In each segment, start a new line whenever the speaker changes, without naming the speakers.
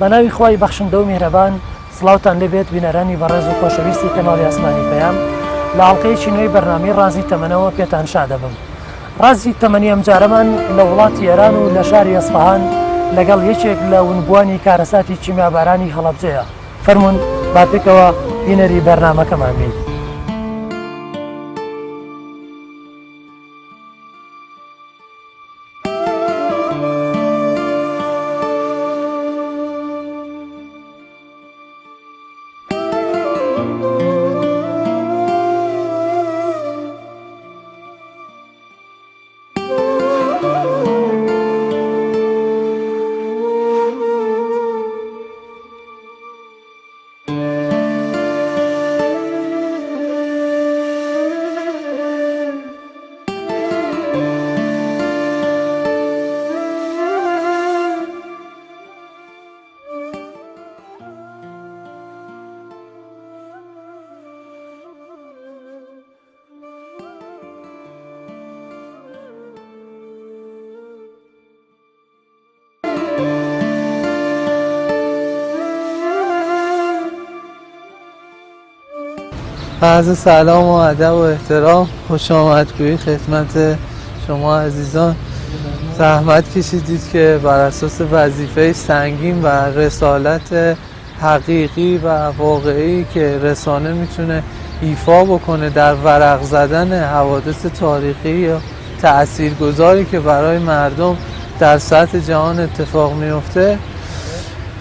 بەناوی خوای بەخشندە و میهرەبان سڵاوتان لێبێت بینەرانی بەڕێز و خۆشەویستی کەناڵی ئاسمانی پەیام لە حەڵقەیەکی نوێی بەرنامەی ڕازی تەمەنەوە پێتان شا دەبم. ڕازی تەمەنی ئەم جارەمان لە وڵاتی ئێران و لە شاری ئەسفەهان لەگەڵ یەکێک لە ونبوانی کارەساتی کیمیابارانی هەڵەبجەیە. فەرموون با پێکەوە بینەری بەرنامەکەمان بین.
عرض سلام و ادب و احترام، خوش آمدگویی خدمت شما عزیزان. زحمت کشیدید که بر اساس وظیفه سنگین و رسالت حقیقی و واقعی که رسانه میتونه ایفا بکنه در ورق زدن حوادث تاریخی یا تاثیرگذاری که برای مردم در سطح جهان اتفاق میفته.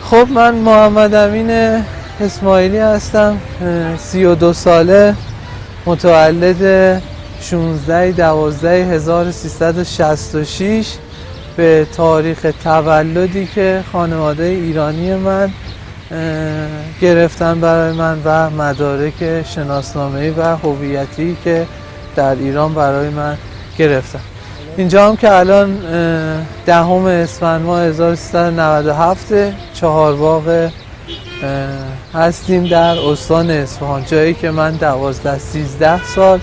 خب من محمد امین اسماعیلی هستم، 32 ساله، متولد 16/12/1366 به تاریخ تولدی که خانواده ایرانی من گرفتن برای من و مدارک شناسنامه‌ای و هویتی که در ایران برای من گرفتن. اینجا هم که الان 10 اسفند ماه 1397 چهارباغ هستیم در استان اصفهان، جایی که من 12-13 سال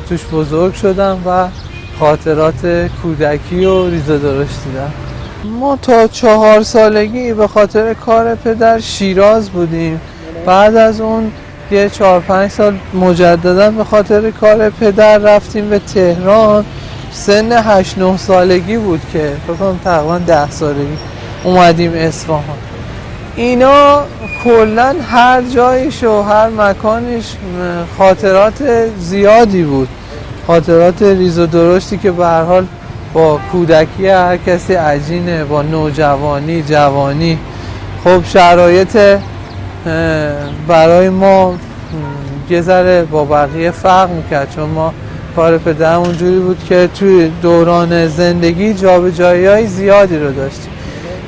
توش بزرگ شدم و خاطرات کودکی و ریزه درشت دیدم. ما تا 4 سالگی به خاطر کار پدر شیراز بودیم، بعد از اون یه 4-5 سال مجددا به خاطر کار پدر رفتیم به تهران. سن 8-9 سالگی بود که فکر کنم تقریبا 10 سالگی اومدیم اصفهان. اینا کلن هر جایش و هر مکانش خاطرات زیادی بود، خاطرات ریز و درشتی که به هر حال با کودکی هر کسی عجینه، با نوجوانی، جوانی. خب شرایط برای ما یه ذره با بقیه فرق میکرد، چون ما کار پدرم اونجوری بود که توی دوران زندگی جابجایی‌های زیادی رو داشتیم.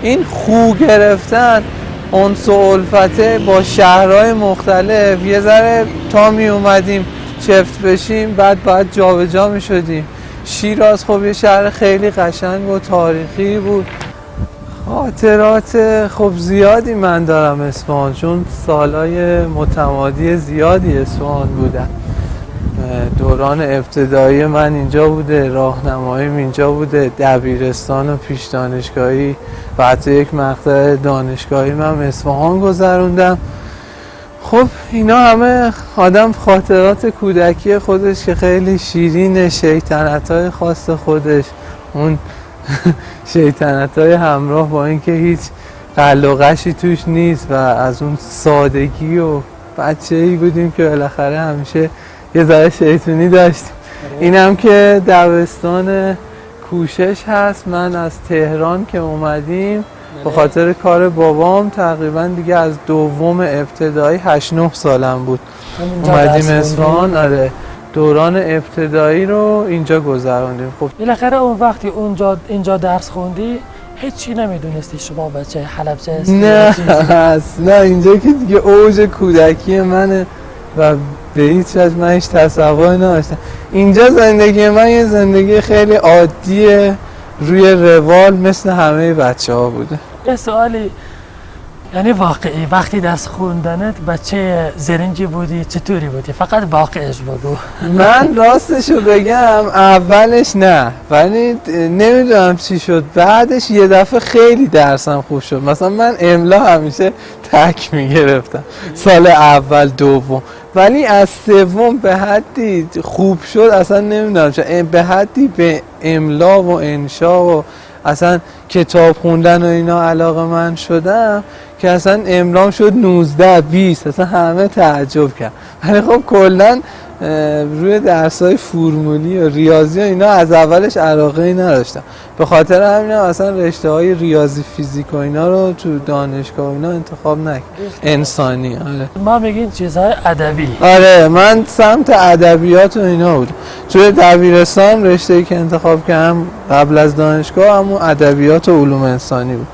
این خو گرفتن، انس و الفته با شهرهای مختلف، یه ذره تا می اومدیم چفت بشیم بعد باید جابجا می شدیم. شیراز خب یه شهر خیلی قشنگ و تاریخی بود. خاطرات خب زیادی من دارم اصفهان، چون سالهای متمادی زیادی اصفهان بودم. دوران ابتدایی من اینجا بوده، راهنماییم اینجا بوده، دبیرستان و پیش دانشگاهی و حتی یک مقطع دانشگاهی من اصفهان گذروندم. خب اینا همه آدم خاطرات کودکی خودش که خیلی شیرین، شیطنت‌های خاص خودش، اون شیطنت‌های همراه با اینکه هیچ قل و قشی توش نیست و از اون سادگی و بچه‌ای بودیم که بالاخره همیشه یه ذره شیطونی داشتیم. اینم که دبستان کوشش هست. من از تهران که اومدیم به خاطر کار بابام تقریبا دیگه از دوم ابتدایی 8-9 سالم بود اومدیم اصفهان. آره دوران ابتدایی رو اینجا گذروندیم. خب
بالاخره اون وقتی اینجا درس خوندی هیچی نمیدونستی شما بچه حلبچه هستی؟
نه اصلا اینجا که دیگه اوج کودکی منه و به هیچ وجه من هیچ تصوری نداشتم. اینجا زندگی من یه زندگی خیلی عادیه، روی روال مثل همه بچه ها بوده.
یه سوالی یعنی واقعی وقتی دست خوندنت بچه زرنگی بودی چطوری بودی؟ فقط واقعش بگو.
من راستشو بگم اولش نه، ولی نمیدونم چی شد بعدش یه دفعه خیلی درسم خوب شد. مثلا من املا همیشه تک میگرفتم سال اول دوم، ولی از سوم به حدی خوب شد اصلا نمیدونم چه، به حدی به املا و انشا و اصلا کتاب خوندن و اینا علاقه من شدم که اصلا املام شد 19 20 اصلا همه تعجب کرد. ولی خب کلا روی درسای فرمولی و ریاضی و اینا از اولش علاقه نداشتم، به خاطر همینم اصلا رشته های ریاضی فیزیک و اینا رو تو دانشگاه و اینا انتخاب نکردم. انسانی. آره
ما بگین چیزهای ادبی.
آره من سمت ادبیات و اینا بود. توی دبیرستان رشته‌ای که انتخاب کردم قبل از دانشگاه همون ادبیات و علوم انسانی بود.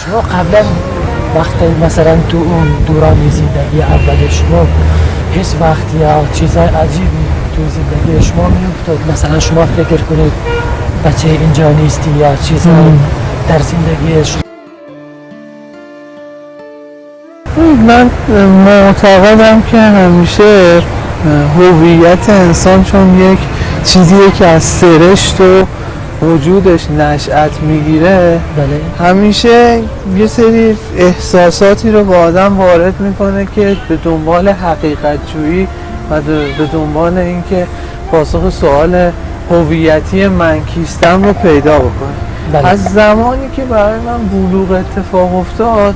شما قبلا وقتی مثلا تو اون دوران زندگی اول شما هیچ وقت یا چیزای عجیبی تو زندگی شما میافتاد؟ مثلا شما فکر کنید بچه اینجا نیستی یا چیزای در زندگی شما؟
من معتقدم که همیشه هویت انسان چون یک چیزیه که از سرشت و وجودش نشأت میگیره،
بله.
همیشه یه سری احساساتی رو با آدم وارد میکنه که به دنبال حقیقت جویی و به دنبال اینکه پاسخ سوال هویتی من کیستم رو پیدا بکنه.
بله.
از زمانی که برای من بلوغ اتفاق افتاد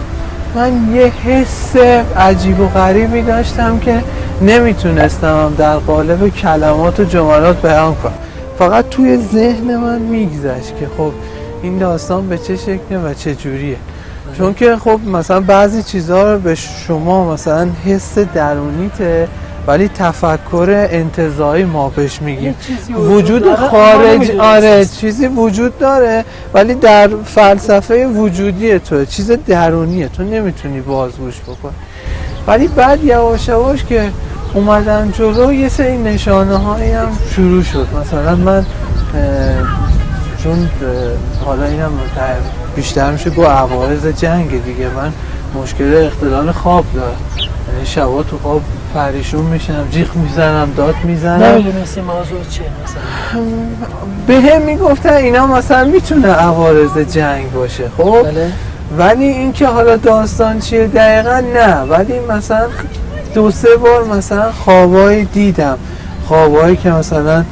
من یه حس عجیب و غریبی داشتم که نمیتونستم در قالب کلمات و جملات بیان کنم، فقط توی ذهن من میگذشت که خب این داستان به چه شکله و چه جوریه. چون که خب مثلا بعضی چیزها رو به شما مثلا حس درونیته ولی تفکر انتزاعی ما بهش میگیم. وجود خارج آره چیزی وجود داره ولی در فلسفه وجودی تو چیز درونیه، تو نمیتونی بازگوش بکنی. ولی بعد یواش یواش که اومدن جلو یه سری نشانه هایی هم شروع شد. مثلا من چون حالا اینم بیشتر میشه با عوارض جنگ دیگه، من مشکل اختلال خواب دارم، یعنی شبا تو خواب پریشون میشم، جیغ میزنم، داد میزنم.
نمیدونستی موضوع چیه مثلا؟
به هم میگفتن اینا مثلا میتونه عوارض جنگ باشه. خب
بله.
ولی این که حالا داستان چیه دقیقا نه، ولی مثلا 2-3 بار مثلا خوابایی دیدم، خوابایی که مثلا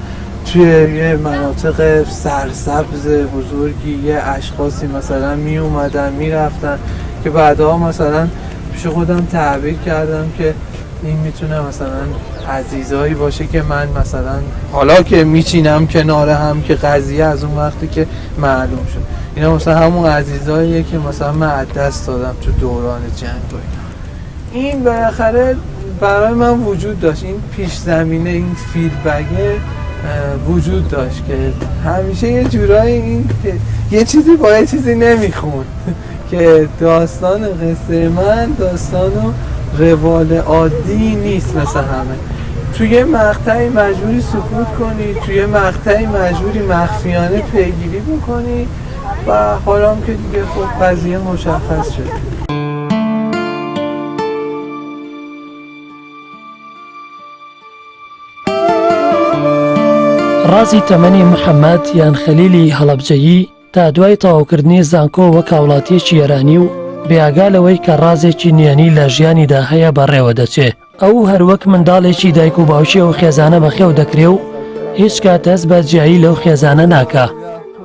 توی یه مناطق سرسبز بزرگی یه اشخاصی مثلا می اومدن می رفتن که بعدها مثلا پیش خودم تعبیر کردم که این میتونه مثلا عزیزایی باشه که من مثلا حالا که میچینم کنار هم که قضیه از اون وقتی که معلوم شد اینا مثلا همون عزیزاییه که مثلا من از دست دادم تو دوران جنگ و این بالاخره برای من وجود داشت. این پیش زمینه این فیدبکه وجود داشت که همیشه یه جورایی این یه چیزی با یه چیزی نمیخون که داستان قصه من داستان روال عادی نیست. مثل همه توی مقطعی مجبوری سکوت کنی، توی مقطعی مجبوری مخفیانه پیگیری بکنی و حالا که دیگه خب قضیه مشخص شد.
رازی تەمەنی محەممەد یان خەلیلی هەڵەبجەیی تا دوای تەواوکردنی زانکۆ وەک هاوڵاتیەکی ئێرانی و بێئاگا لەوەی کە ڕازێکی نوێنی لە ژیانیدا هەیە بەڕێوە دەچێ. ئەو هەروەک منداڵێکی دایک و باوشی ئەو خێزانە بەخێو دەکرێ و هیچ کاتەس بە جیایی لەو خێزانە ناکا.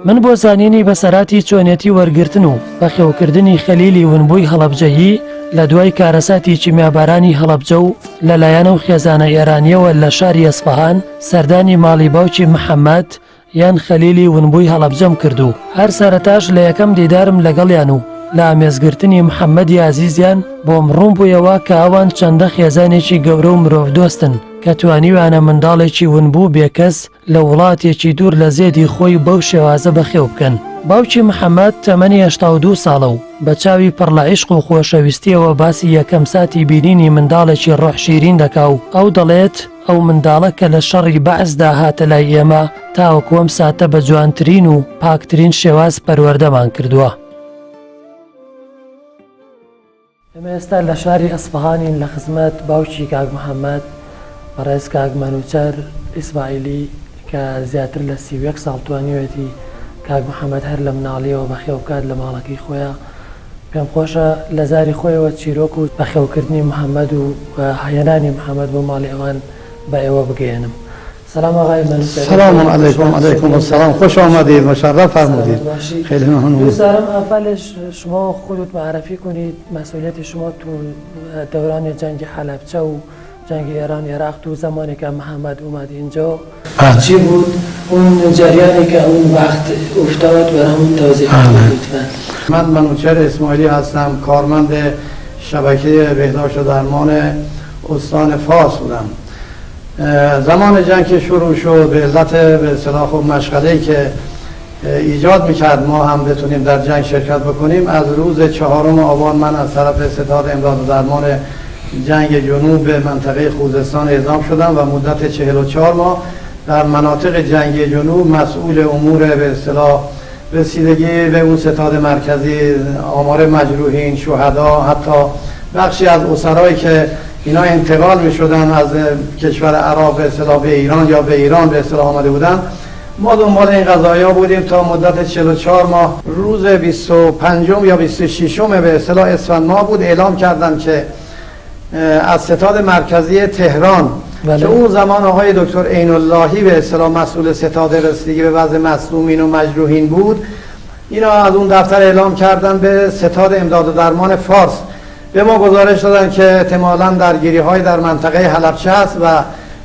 من بۆ زانینی بەسەراتی چۆنێتی وەرگرتن و بەخێوکردنی خەلیلی ونبووی هەڵەبجەیی لە دوای کارەساتی چیمیابارانی هەڵەبجە و لەلایەنە و خێزانە ئێرانیەوە لە شاری ئەسفەهان سەردانی ماڵی باوکی محەممەد یان خەلیلی ونبووی هەڵەبجەم کردو. هەر سەرەتاش لە یەکەم دیدارم لەگەڵیان و لە ئامێزگرتنی محەممەدی عزیزیان بۆم ڕوون بوویەوە کە ئەوان چەندە خێزانێکی گەورە و مرۆڤ دۆستن کە توانیوانە منداڵێکی ونبوو بێکەس لە وڵاتێکی دوور لە زێدی خۆی بەو شێوازە بەخێو بکەن. باوکی محەممەد تەمەنی 82 ساڵە و بە چاوی پڕ لە عیشق و خۆشەویستیەوە باسی یەکەم ساتی بینینی منداڵێکی ڕۆحشیرین دەکا و ئەو دەڵێت ئەو منداڵە کە لە شەڕی بەعزدا هاتە لای ئێمە تاوەکو ئەم ساتە بە جوانترین و پاکترین شێواز پەروەردەمان کردووە. ئێمە ئێستا لە شاری ئەسپەهانین لە خزمەت باوکی کاک محەممەد بەڕێز کاک مەنوچەر ئیسماعیلی کە زیاتر لە 31 ساڵ توانیوێتی کاک محەممەد هەر لە مناڵیەوە بەخێوکات لە ماڵەکەی خۆیان. پێم خۆشە لە زاری خۆیەوە چیرۆک و بەخێوکردنی محەممەد و هەیەنانی محەممەد بۆ ماڵی ئەوان بە ئێوە بگەێنم. سلام آقای منوچەر.
سلام علیکم. علیکم السلام. خوش آمدید. مشرف فرمودید. خیلی ممنون.
دوست دارم اولش شما خودت معرفی کنید مسئولیت شما تو دوران جنگ حلبچه و جنگ ایران عراق تو زمانی که محمد اومد اینجا چی بود؟ اون جریانی که اون وقت افتاد برامون توضیح بدید لطفاً.
من منوچهر اسماعیلی هستم، کارمند شبکه بهداشت و درمان استان فارس بودم. زمان جنگ که شروع شد به علت به اصطلاح مشغله‌ای که ایجاد میکرد ما هم بتونیم در جنگ شرکت بکنیم، از روز 4 آبان من از طرف ستاد امداد و درمان جنگ جنوب به منطقه خوزستان اعزام شدم و مدت 44 ماه در مناطق جنگ جنوب مسئول امور به اصطلاح رسیدگی به اون ستاد مرکزی، آمار مجروحین، شهدا، حتی بخشی از اسرایی که اینا انتقال می شدن از کشور عراق به اصطلاح به ایران یا به ایران به اصطلاح آمده بودن، ما دنبال این قضایا بودیم تا مدت 44 ماه. روز 25 یا 26 به اصطلاح اسفند ماه بود، اعلام کردن که از ستاد مرکزی تهران که اون زمان آقای دکتر عین اللهی به اصطلاح مسئول ستاد رسیدگی به وضع مصدومین و مجروحین بود، اینا از اون دفتر اعلام کردن به ستاد امداد و درمان فارس. به ما گزارش دادن که احتمالاً درگیری‌های در منطقه حلبچه است و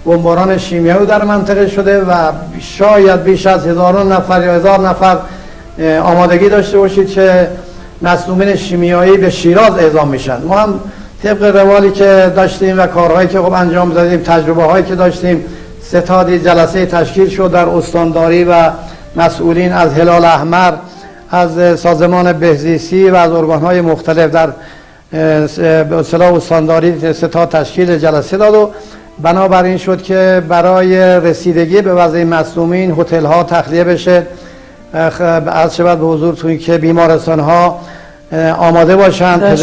بمباران شیمیایی در منطقه شده و شاید بیش از 1000 نفر یا 1000 نفر آمادگی داشته باشید که مصدومین شیمیایی به شیراز اعزام میشن. ما هم طبق روالی که داشتیم و کارهایی که خب انجام دادیم، تجربه هایی که داشتیم، ستادی جلسه تشکیل شد در استانداری و مسئولین از هلال احمر، از سازمان بهزیستی و از ارگان‌های مختلف در به اصطلاح استانداری ستاد تشکیل جلسه داد و بنابراین شد که برای رسیدگی به وضع مصدومین هتل ها تخلیه بشه، از شود به حضورتون که بیمارستان ها آماده باشند،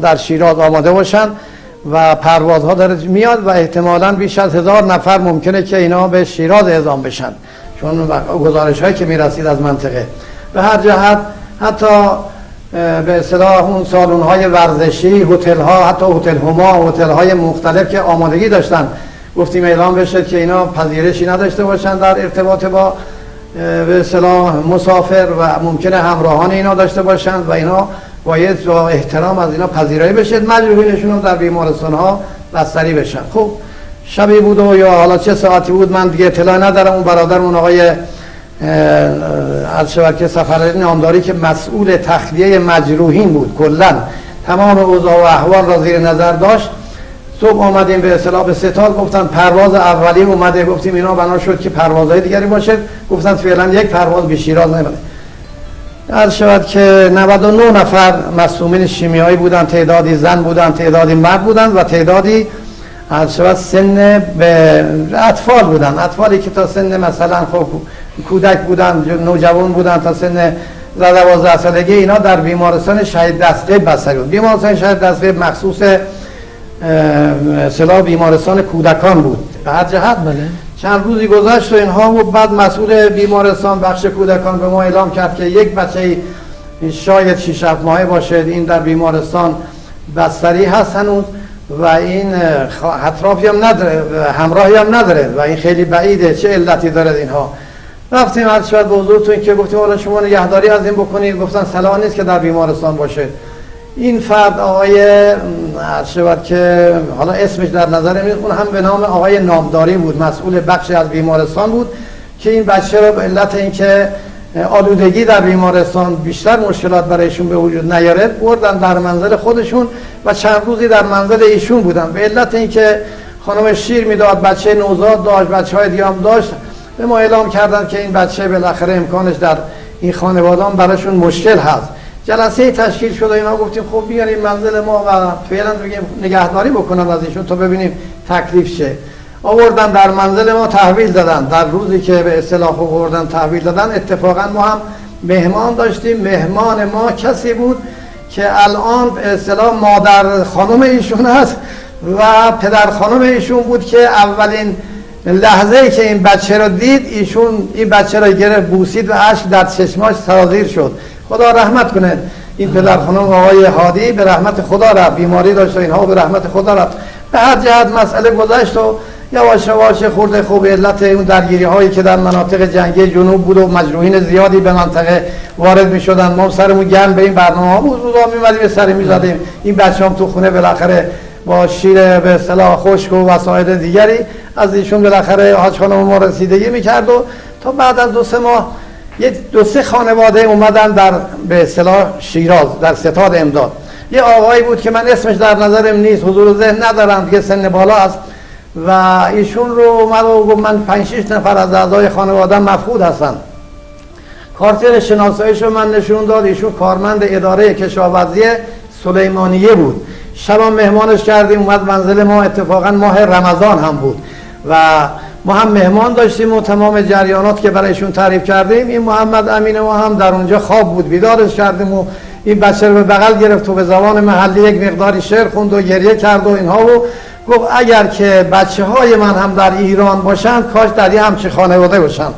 در شیراز آماده باشند و پروازها داره میاد و احتمالاً بیش از 1000 نفر ممکنه که اینا به شیراز اعزام بشن، چون گزارش هایی که میرسید از منطقه. به هر جهت حتی به اصطلاح اون سالن های ورزشی، هتل ها، حتی هتل هما، هتل های مختلف که آمادگی داشتن، گفتیم اعلام بشه که اینا پذیرشی نداشته باشن در ارتباط با به اصطلاح مسافر و ممکنه همراهان اینا داشته باشند و اینا باید با احترام از اینا پذیرایی بشه، مجروحینشون هم در بیمارستان ها بستری بشن. خب شبی بود و یا حالا چه ساعتی بود من دیگه اطلاع ندارم. اون برادرمون آقای از شبکه سفرهای نامداری که مسئول تخلیه مجروحین بود، کلا تمام اوضاع و احوال را زیر نظر داشت، صبح آمدیم به اصطلاح به ستاد، گفتن پرواز اولی اومده، گفتیم اینا بنا شد که پروازهای دیگری باشه، گفتن فعلا یک پرواز به شیراز نمیره. عرض شود که 99 نفر مصدومین شیمیایی بودن، تعدادی زن بودن، تعدادی مرد بودن و تعدادی عرض شود سن به اطفال بودن، اطفالی که تا سن مثلا خب کودک بودن، نوجوان بودن تا سن 12 سالگی، اینا در بیمارستان شهید دستقیب بستری بود. بیمارستان شهید دستقیب مخصوص اصطلاح بیمارستان کودکان بود. به هر جهت چند روزی گذشت و اینها و بعد مسئول بیمارستان بخش کودکان به ما اعلام کرد که یک بچه شاید 6-7 ماهه باشد، این در بیمارستان بستری هست هنوز و این اطرافی هم نداره، همراهی هم نداره و این خیلی بعیده، چه علتی داره اینها. رفتیم عرض شد به حضورتون که گفتیم حالا شما نگهداری از این بکنید، گفتن صلاح نیست که در بیمارستان باشه. این فرد آقای عرض شد که حالا اسمش در نظر میاد، اون هم به نام آقای نامداری بود، مسئول بخشی از بیمارستان بود که این بچه رو به علت اینکه آلودگی در بیمارستان بیشتر مشکلات برایشون به وجود نیارد بردن در منزل خودشون و چند روزی در منزل ایشون بودن. به علت اینکه خانم شیر میداد، بچه نوزاد داشت، بچه‌های دیگه هم داشت، به ما اعلام کردن که این بچه بالاخره امکانش در این خانوادان براشون مشکل هست. جلسه تشکیل شد و اینا گفتیم خب بیاریم منزل ما و فعلا بگیم نگهداری بکنن از ایشون تا ببینیم تکلیف چه. آوردن در منزل ما تحویل دادن. در روزی که به اصطلاح آوردن تحویل دادن اتفاقا ما هم مهمان داشتیم. مهمان ما کسی بود که الان به اصطلاح مادر خانم ایشون است و پدر خانم ایشون بود که اولین لحظه‌ای که این بچه رو دید ایشون این بچه رو گرفت بوسید و اشک در چشماش سرازیر شد. خدا رحمت کنه این پدر خانم آقای هادی، به رحمت خدا رفت. بیماری داشت و اینها به رحمت خدا رفت. به هر جهت مسئله گذشت و یواش یواش خورده خوب علت اون درگیری هایی که در مناطق جنگی جنوب بود و مجروحین زیادی به منطقه وارد می شدن. ما سرمون گرم به این برنامه ها بود، روزا می‌اومدیم به سر می‌زدیم. این بچه‌ام تو خونه بالاخره با شیر به اصطلاح خشک و وسایل دیگری از ایشون بالاخره حاج خانم ما رسیدگی می‌کرد و تا بعد از 2-3 ماه دو سه خانواده اومدن در به اصطلاح شیراز در ستاد امداد. یه آقایی بود که من اسمش در نظرم نیست، حضور ذهن ندارم، دیگه سن بالا است و ایشون رو اومد و گفت من 5-6 نفر از اعضای خانواده مفقود هستن. کارت شناساییش رو من نشون داد. ایشون کارمند اداره کشاورزی سلیمانیه بود. شب مهمانش کردیم، اومد منزل ما. اتفاقا ماه رمضان هم بود و ما هم مهمان داشتیم و تمام جریانات که برایشون تعریف کردیم. این محمد امین ما هم در اونجا خواب بود، بیدارش کردیم و این بچه رو به بغل گرفت و به زبان محلی یک مقداری شعر خوند و گریه کرد و اینها و گفت اگر که بچه های من هم در ایران باشند کاش در یه همچین خانواده باشند.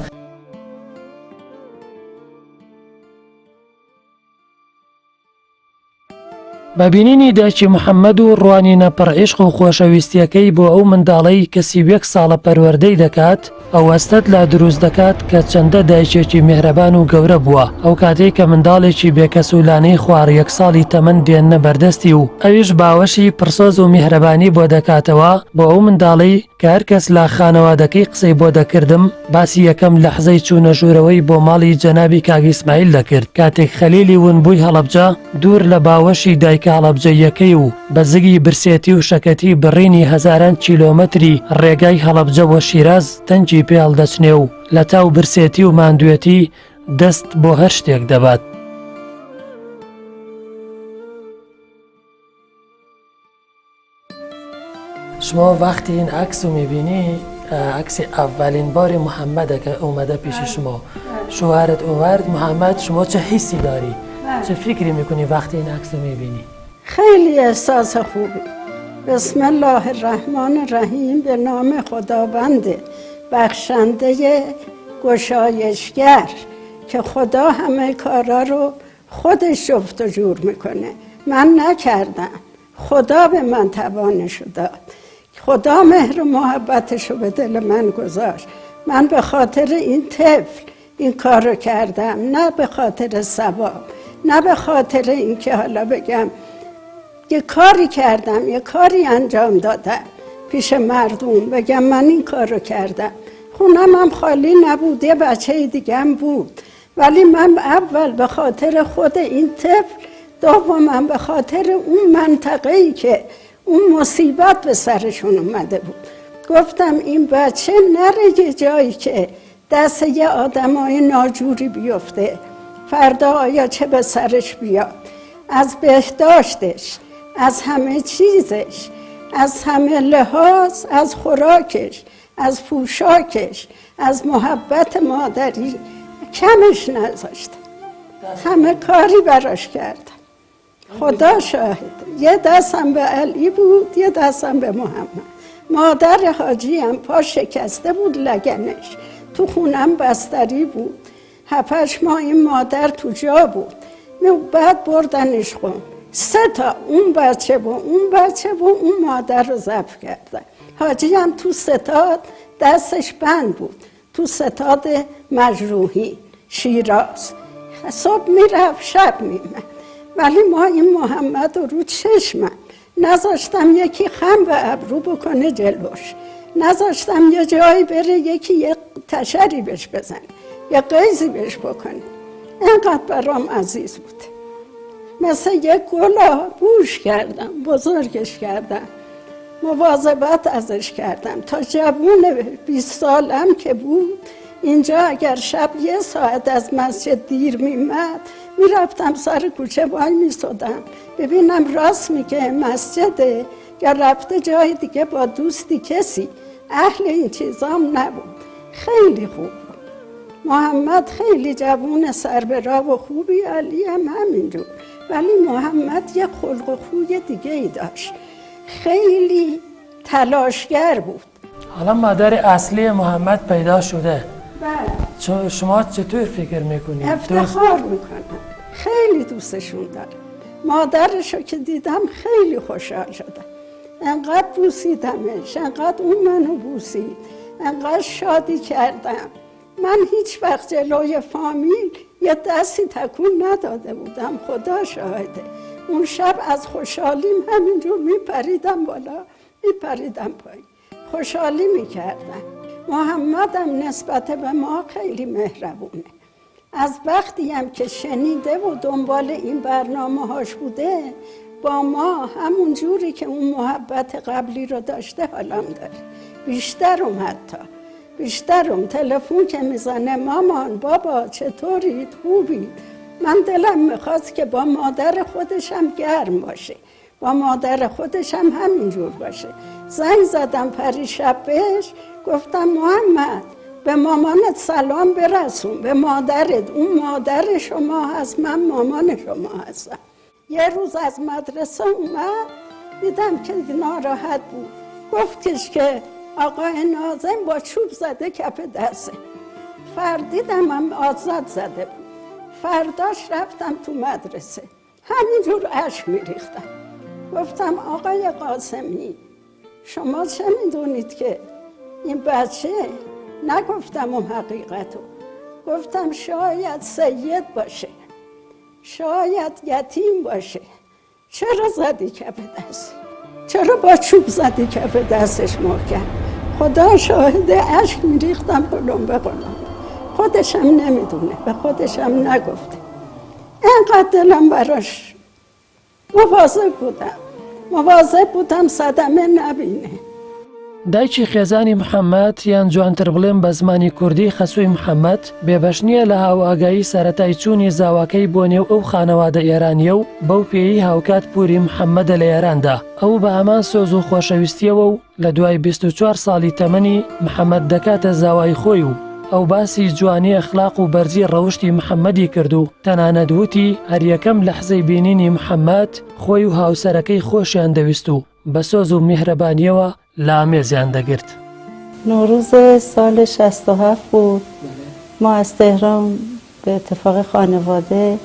بەبینینی دایکی محەممەد و ڕوانینە پڕ عیشق و خۆشەویستیەکەی بۆ ئەو منداڵەی کەسی 1 ساڵە پەروەردەی دەکات، ئەو هەستت لا دروست دەکات کە چەندە دایکێکی میهرەبان و گەورە بووە. ئەو کاتێک کە منداڵێکی بێکەسوولانەی خوار 1 ساڵی تەمەن دێننە بەردەستی و ئەویش باوەشی پرسۆز و میهرەبانی بۆ دەکاتەوە بۆ ئەو منداڵی کە هەر کەس لە خانەوادەکەی قسەی بۆ دەکردم باسی یەکەم لەحزەی چوونە ژوورەوەی بۆ ماڵی جەنابی کاک ئیسماعیل دەکرد کاتێک خەلیلی ونبووی هەڵەبجە دوور لە باوەشی دایکە هەڵەبجەیەکەی و بە زگی برسێتی و شەکەتی بڕینی هەزاران کیلۆمەتری ڕێگای هەڵەبجە بۆ شیراز تەنجی پێڵ دەچنێ و لە تاو برسێتی و ماندوێتی دەست بۆ هەر شتێک دەبات. شما وقتی این عکس رو میبینی، عکس اولین بار محمد که اومده پیش شما، شوهرت اومد محمد، شما چه حسی داری؟ چه فکری میکنی وقتی این عکس رو میبینی؟
خیلی احساس خوبی. بسم الله الرحمن الرحیم. به نام خداوند بخشنده گشایشگر که خدا همه کارا رو خودش جفت و جور میکنه. من نکردم، خدا به من توانشو داد. خدا مهر و محبتشو به دل من گذاشت. من به خاطر این طفل این کار رو کردم، نه به خاطر ثواب، نه به خاطر این که حالا بگم یه کاری کردم، یه کاری انجام دادم پیش مردم بگم من این کار رو کردم. خونم هم خالی نبود، یه بچه دیگه هم بود، ولی من اول به خاطر خود این طفل، دومم به خاطر اون منطقه‌ای که اون مصیبت به سرشون اومده بود. گفتم این بچه نره یه جایی که دست یه آدمای ناجوری بیفته، فردا آیا چه به سرش بیاد. از بهداشتش، از همه چیزش، از همه لحاظ، از خوراکش، از پوشاکش، از محبت مادری کمش نذاشتم. همه کاری براش کردم. خدا شاهد. یه دستم به علی بود، یه دستم به محمد. مادر حاجی هم پا شکسته بود لگنش، تو خونم بستری بود. 7-8 ماه این مادر تو جا بود. بعد بردنش خون. 3 تا، اون بچه و اون بچه و اون مادر رو ضبط کردن. حاجی هم تو ستاد دستش بند بود، تو ستاد مجروحی شیراز. صبح میرفت شب میمد، ولی ما این محمد رو چشمم نذاشتم یکی خم به ابرو بکنه جلوش، نذاشتم یه جایی بره یکی یه تشری بهش بزنه، یه قیزی بهش بکنه. اینقدر برام عزیز بود. مثل یک گلا بوش کردم، بزرگش کردم، مواظبت ازش کردم تا جوون 20 سالم که بود اینجا اگر شب 1 ساعت از مسجد دیر میمد میرفتم سر کوچه وای میسادم ببینم راست میگه مسجده یا رفته جای دیگه با دوستی کسی. اهل این چیزام نبود. خیلی خوب بود. محمد خیلی جوون سر به راه و خوبی، علی هم همینجور، ولی محمد یه خلق و خوی دیگه ای داشت. خیلی تلاشگر بود.
حالا مادر اصلی محمد پیدا شده.
بله.
شما چطور فکر میکنید؟
افتخار میکنم. خیلی دوستشون دارم. مادرشو که دیدم خیلی خوشحال شدم. انقدر بوسیدمش، انقدر اون منو بوسید، انقدر شادی کردم. من هیچ وقت جلوی فامیل یه دستی تکون نداده بودم، خدا شاهده. اون شب از خوشحالیم همینجور میپریدم بالا، میپریدم پایین، خوشحالی میکردم. محمدم نسبت به ما خیلی مهربونه. از وقتی هم که شنیده و دنبال این برنامه هاش بوده، با ما همون جوری که اون محبت قبلی رو داشته حالم داره. بیشترم حتی بیشترم تلفن که میزنه مامان بابا چطورید خوبید، من دلم میخواست که با مادر خودشم گرم باشه، با مادر خودشم همینجور باشه. زنگ زدم پریشب بهش، گفتم محمد به مامانت سلام برسون، به مادرت، اون مادر شما هست، من مامان شما هستم. یه روز از مدرسه اومد، دیدم که ناراحت بود، گفتش که آقای ناظم با چوب زده کف دسته. فردیدم هم آزاد زده بود. فرداش رفتم تو مدرسه، همینجور اشک میریختم. گفتم آقای قاسمی شما چه میدونید که این بچه، نگفتم اون حقیقتو، گفتم شاید سید باشه، شاید یتیم باشه، چرا زدی کف دست؟ چرا با چوب زدی کف دستش محکم؟ خدا شاهده اشک میریختم قلم به قلم. خودشم نمیدونه، به خودشم نگفته. اینقدر دلم براش مواظب بودم صدمه نبینه.
دایکی خێزانی محەممەد یان جوانتر بڵێم بە زمانی کوردی خەسووی محەممەد بێبەش نییە لە هاوئاگایی سەرەتای چوونی زاواکەی بۆ نێو ئەو خانەوادە ئێرانیە و بەو پێی هاوکات پوری محەممەدە لە ئێراندا. ئەو بە هەمان سۆز و خۆشەویستیەوە و لە دوای 24 ساڵی تەمەنی محەممەد دەکاتە زاوای خۆی و ئەو باسی جوانی ئەخلاق و بەرزی ڕەوشی محەممەدی کرد و تەنانەت وتی هەر یەکەم لەحزەی بینینی محەممەد خۆی و هاوسەرەکەی خۆشیان دەویست و بە سۆز و میهرەبانیەوە لا ئامێزیان دەگرت.
نوروز سال 67 بود. ما از تهران به اتفاق خانواده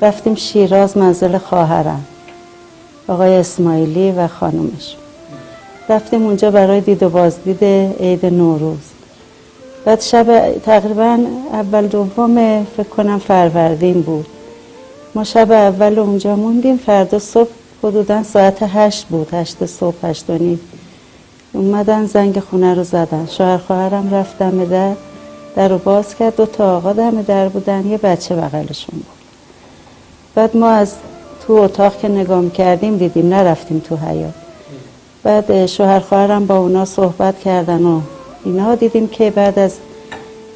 رفتیم شیراز منزل خواهرم آقای اسماعیلی و خانومش. رفتیم اونجا برای دید و بازدید عید نوروز. بعد شب تقریبا اول دوم فکر کنم فروردین بود. ما شب اول اونجا موندیم. فردا صبح حدودا ساعت 8 بود، 8 صبح، 8 و نیم اومدن زنگ خونه رو زدن. شوهر خواهرم رفت دم در رو باز کرد. 2 تا آقا دم در بودن، یه بچه بغلشون بود. بعد ما از تو اتاق که نگاه می‌کردیم دیدیم، نرفتیم تو حیاط. بعد شوهر خواهرم با اونا صحبت کردن و اینا، دیدیم که بعد از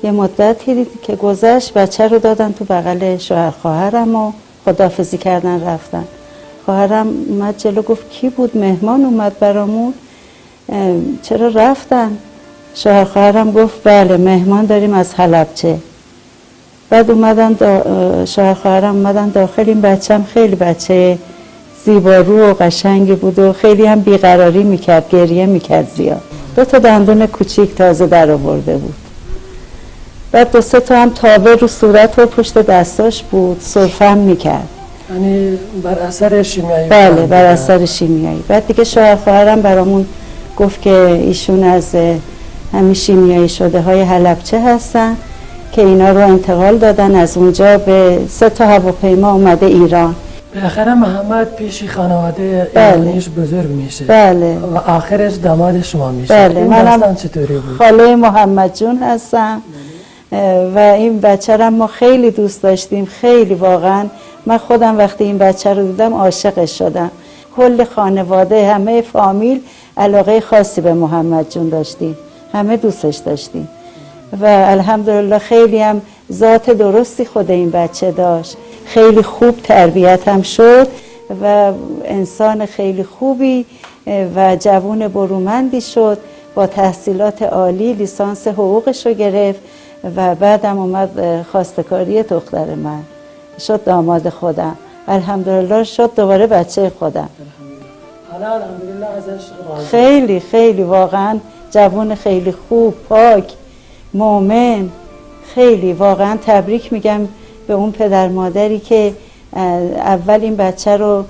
یه مدتی که گذشت بچه رو دادن تو بغل شوهر خواهرم و خداحافظی کردن رفتن. خواهرم اومد جلو گفت کی بود؟ مهمان اومد برامون، چرا رفتن؟ شوهر خواهرم گفت بله مهمان داریم از حلبچه. بعد شوهر خواهرم اومدن داخل. این بچه‌م خیلی بچه زیبارو و قشنگی بود و خیلی هم بیقراری میکرد، گریه میکرد زیاد. 2 تا دندون کوچیک تازه در آورده بود. بعد 2-3 تا هم تاوه رو صورت و پشت دستاش بود، سرفه هم میکرد.
یعنی بر اثر شیمیایی؟
بله بر اثر شیمیایی. بعد دیگه شوهر خواهرم برامون گفت که ایشون از همین شیمیایی شده های حلبچه هستن که اینا رو انتقال دادن، از اونجا به 3 تا هواپیما اومده ایران.
بالاخره محمد پیشی خانواده ایرانیش بزرگ میشه.
بله.
و آخرش داماد شما میشه.
بله.
این داستان چطوری بود؟
خاله محمد جون هستم و این بچه رو ما خیلی دوست داشتیم، خیلی واقعا. من خودم وقتی این بچه رو دیدم عاشقش شدم. کل خانواده، همه فامیل علاقه خاصی به محمد جون داشتیم، همه دوستش داشتیم. و الحمدلله خیلی هم ذات درستی خود این بچه داشت، خیلی خوب تربیت هم شد و انسان خیلی خوبی و جوون برومندی شد. با تحصیلات عالی لیسانس حقوقش رو گرفت و بعدم اومد خواستگاری دختر من شد داماد خودم. الحمدلله شد دوباره بچه خودم.
حالا الحمدلله ازش راضی.
خیلی خیلی واقعا جوون خیلی خوب، پاک، مؤمن. خیلی واقعا تبریک میگم به اون پدر مادری که اول این بچه رو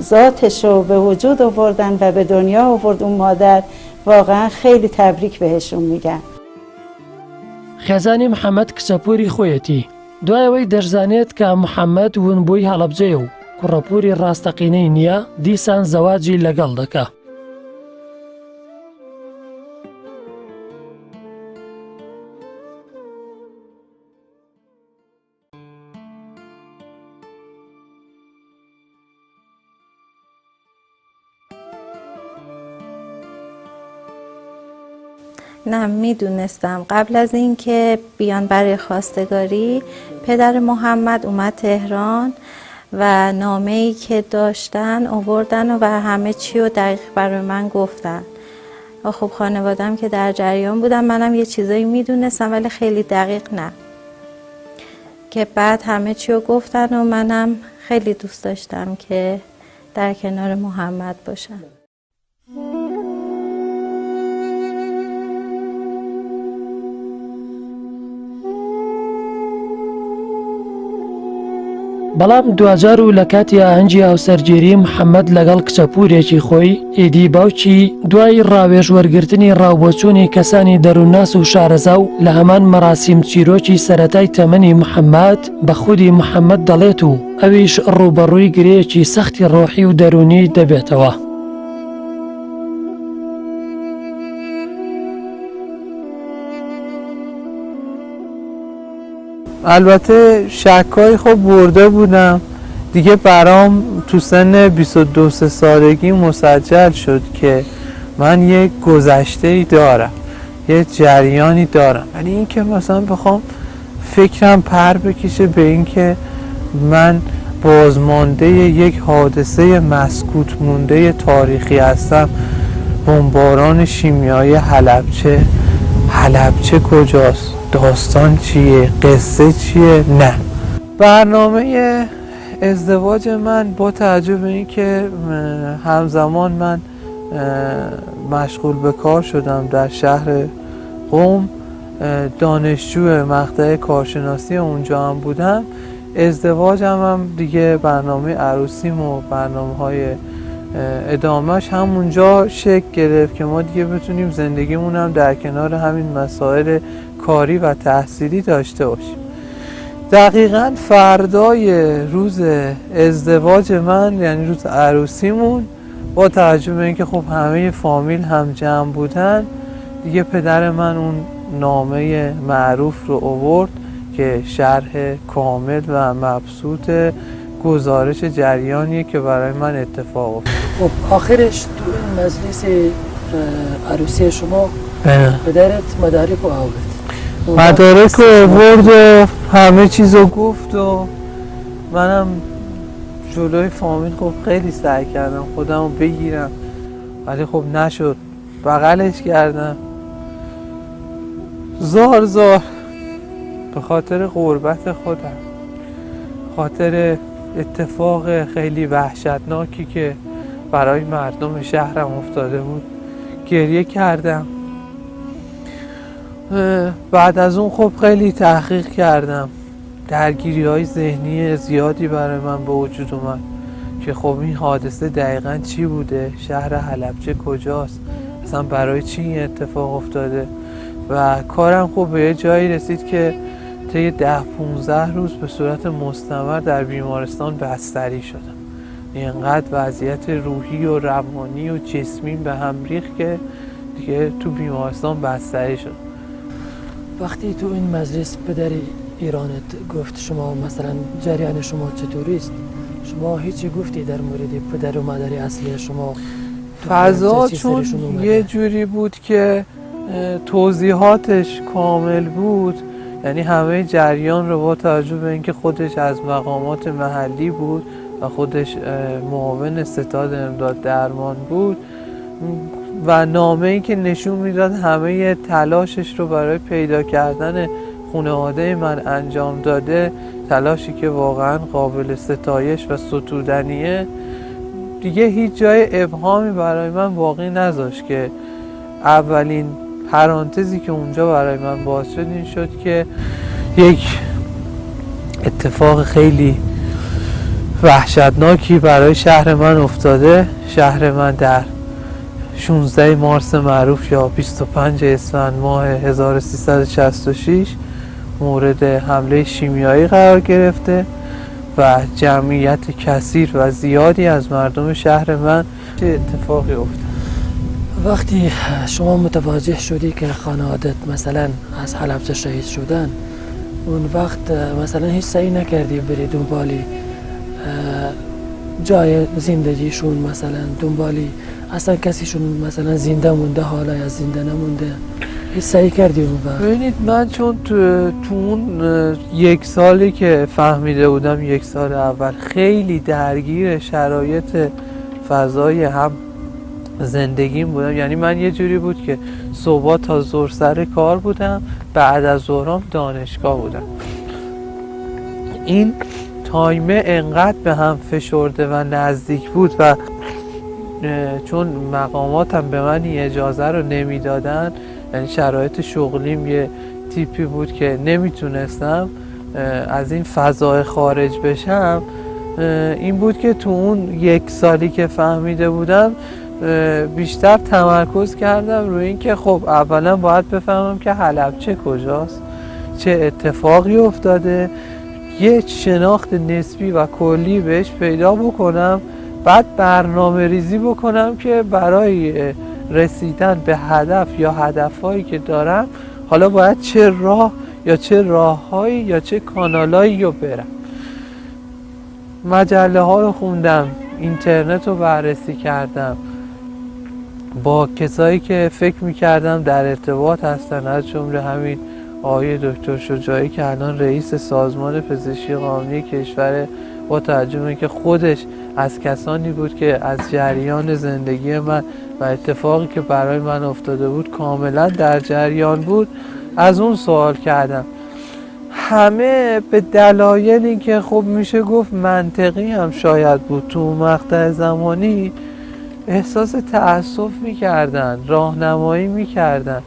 ذاتش رو به وجود آوردن و به دنیا آورد اون مادر. واقعا خیلی تبریک بهشون میگم.
خێزانی محەممەد کچەپوری خۆیەتی دوایەوەی دەشزانێت کە محەممەد ونبووی هەڵەبجەیە و کوڕەپوری ڕاستەقینەی نییە، دیسان زەواجی لەگەڵ دەکا.
نه، میدونستم قبل از اینکه بیان برای خواستگاری پدر محمد اومد تهران و نامه‌ای که داشتن آوردن و همه چی رو دقیق برای من گفتن. خب خانوادم که در جریان بودم، منم یه چیزایی میدونستم ولی خیلی دقیق نه، که بعد همه چی رو گفتن و منم خیلی دوست داشتم که در کنار محمد باشم.
بەڵام دوجار و لە کاتی ئاهەنگی هاوسەرگیری محەممەد لەگەڵ کچەپورێکی خۆی ئیدی باوکی دوای ڕاوێژ وەرگرتنی ڕاوبۆچوونی کەسانی دەروونناس و شارەزا و لە هەمان مەراسیم چیرۆکی سەرەتای تەمەنی محەممەد بە خودی محەممەد دەڵێت و ئەویش ڕوبەڕووی گرەیەکی سەختی ڕۆحی و دەرونی دەبێتەوە.
البته شکای خب برده بودم دیگه، برام تو سن 22 سالگی مسجل شد که من یک گذشته‌ای دارم، یه جریانی دارم، ولی این که مثلا بخوام فکرم پر بکشه به این که من بازمانده یک حادثه مسکوت مونده تاریخی هستم، بمباران شیمیایی حلبچه کجاست؟ داستان چیه؟ قصه چیه؟ نه. برنامه ازدواج من با توجه به این که همزمان من مشغول به کار شدم در شهر قم، دانشجو مقطع کارشناسی اونجا هم بودم، ازدواجم هم دیگه برنامه عروسیم و برنامه‌های ادامهش همونجا شکل گرفت که ما دیگه بتونیم زندگیمون هم در کنار همین مسائل کاری و تحصیلی داشته باشیم. دقیقاً فردای روز ازدواج من، یعنی روز عروسیمون، با توجه به اینکه خب همه فامیل هم جمع بودن، دیگه پدر من اون نامه معروف رو آورد که شرح کامل و مبسوط گزارش جریانیه که برای من اتفاق افتاد.
خب آخرش تو این مجلس عروسی شما پدرت مدارک رو آورد؟
مدارک رو آورد و همه چیز رو گفت و منم جلوی فامیل خب خیلی سعی کردم خودم رو بگیرم، ولی خب نشد. بغلش کردم زار به خاطر غربت خودم، خاطر اتفاق خیلی وحشتناکی که برای مردم شهرم افتاده بود گریه کردم. بعد از اون خب خیلی تحقیق کردم، درگیری‌های ذهنی زیادی برای من به وجود اومد که خب این حادثه دقیقاً چی بوده، شهر حلبچه کجاست، اصلا برای چی این اتفاق افتاده. و کارم خب به یه جایی رسید که طی 10-15 روز به صورت مستمر در بیمارستان بستری شدم. اینقدر وضعیت روحی و روانی و جسمی به هم ریخت که دیگه تو بیمارستان بستری شدم.
وقتی تو این مجلس پدر ایرانت گفت شما مثلا جریان شما چطوری است، شما هیچی گفتی در مورد پدر و مادر اصلی شما؟
فضا چون یه جوری بود که توضیحاتش کامل بود، یعنی همه جریان رو با توجه به اینکه خودش از مقامات محلی بود و خودش معاون ستاد امداد درمان بود و نامه‌ای که نشون میداد همه تلاشش رو برای پیدا کردن خانواده من انجام داده، تلاشی که واقعا قابل ستایش و ستودنیه، دیگه هیچ جای ابهامی برای من باقی نذاشت که اولین پرانتزی که اونجا برای من باز شد این شد که یک اتفاق خیلی وحشتناکی برای شهر من افتاده. شهر من در 16 مارس معروف یا 25 اسفند ماه 1366 مورد حمله شیمیایی قرار گرفته و جمعیت کثیر و زیادی از مردم شهر من چه اتفاقی افتاد.
وقتی شما متوجه شدی که خانوادت مثلا از حلب شهید شدن، اون وقت مثلا هیچ سعی نکردی بری دنبالی جای زندگیشون، مثلا دنبالی اصلا کسیشون مثلا زنده مونده حالا یا زنده نمونده، هیچ سعی کردی اون وقت؟
ببینید من چون تو اون یک سالی که فهمیده بودم، یک سال اول خیلی درگیر شرایط فضای هم زندگیم بودم، یعنی من یه جوری بود که صبح تا ظهر سر کار بودم، بعد از ظهرام دانشگاه بودم. این تایمه انقدر به هم فشرده و نزدیک بود و چون مقاماتم به من این اجازه رو نمیدادن، یعنی شرایط شغلیم یه تیپی بود که نمیتونستم از این فضای خارج بشم، این بود که تو اون یک سالی که فهمیده بودم بیشتر تمرکز کردم روی این که خب اولا باید بفهمم که حلبچه کجاست، چه اتفاقی افتاده، یه شناخت نسبی و کلی بهش پیدا بکنم، بعد برنامه ریزی بکنم که برای رسیدن به هدف یا هدفهایی که دارم حالا باید چه راه یا چه راههایی یا چه کانالایی رو برم. مجله ها رو خوندم، اینترنت رو بررسی کردم، با کسایی که فکر میکردم در ارتباط هستن، از جمله همین آقای دکتر شجاعی که الان رئیس سازمان پزشکی قانونی کشور، با توجه به اینکه خودش از کسانی بود که از جریان زندگی من و اتفاقی که برای من افتاده بود کاملا در جریان بود، از اون سوال کردم. همه به دلایلی که خب میشه گفت منطقی هم شاید بود تو مقطع زمانی احساس تأسف میکردن، راهنمایی میکردن،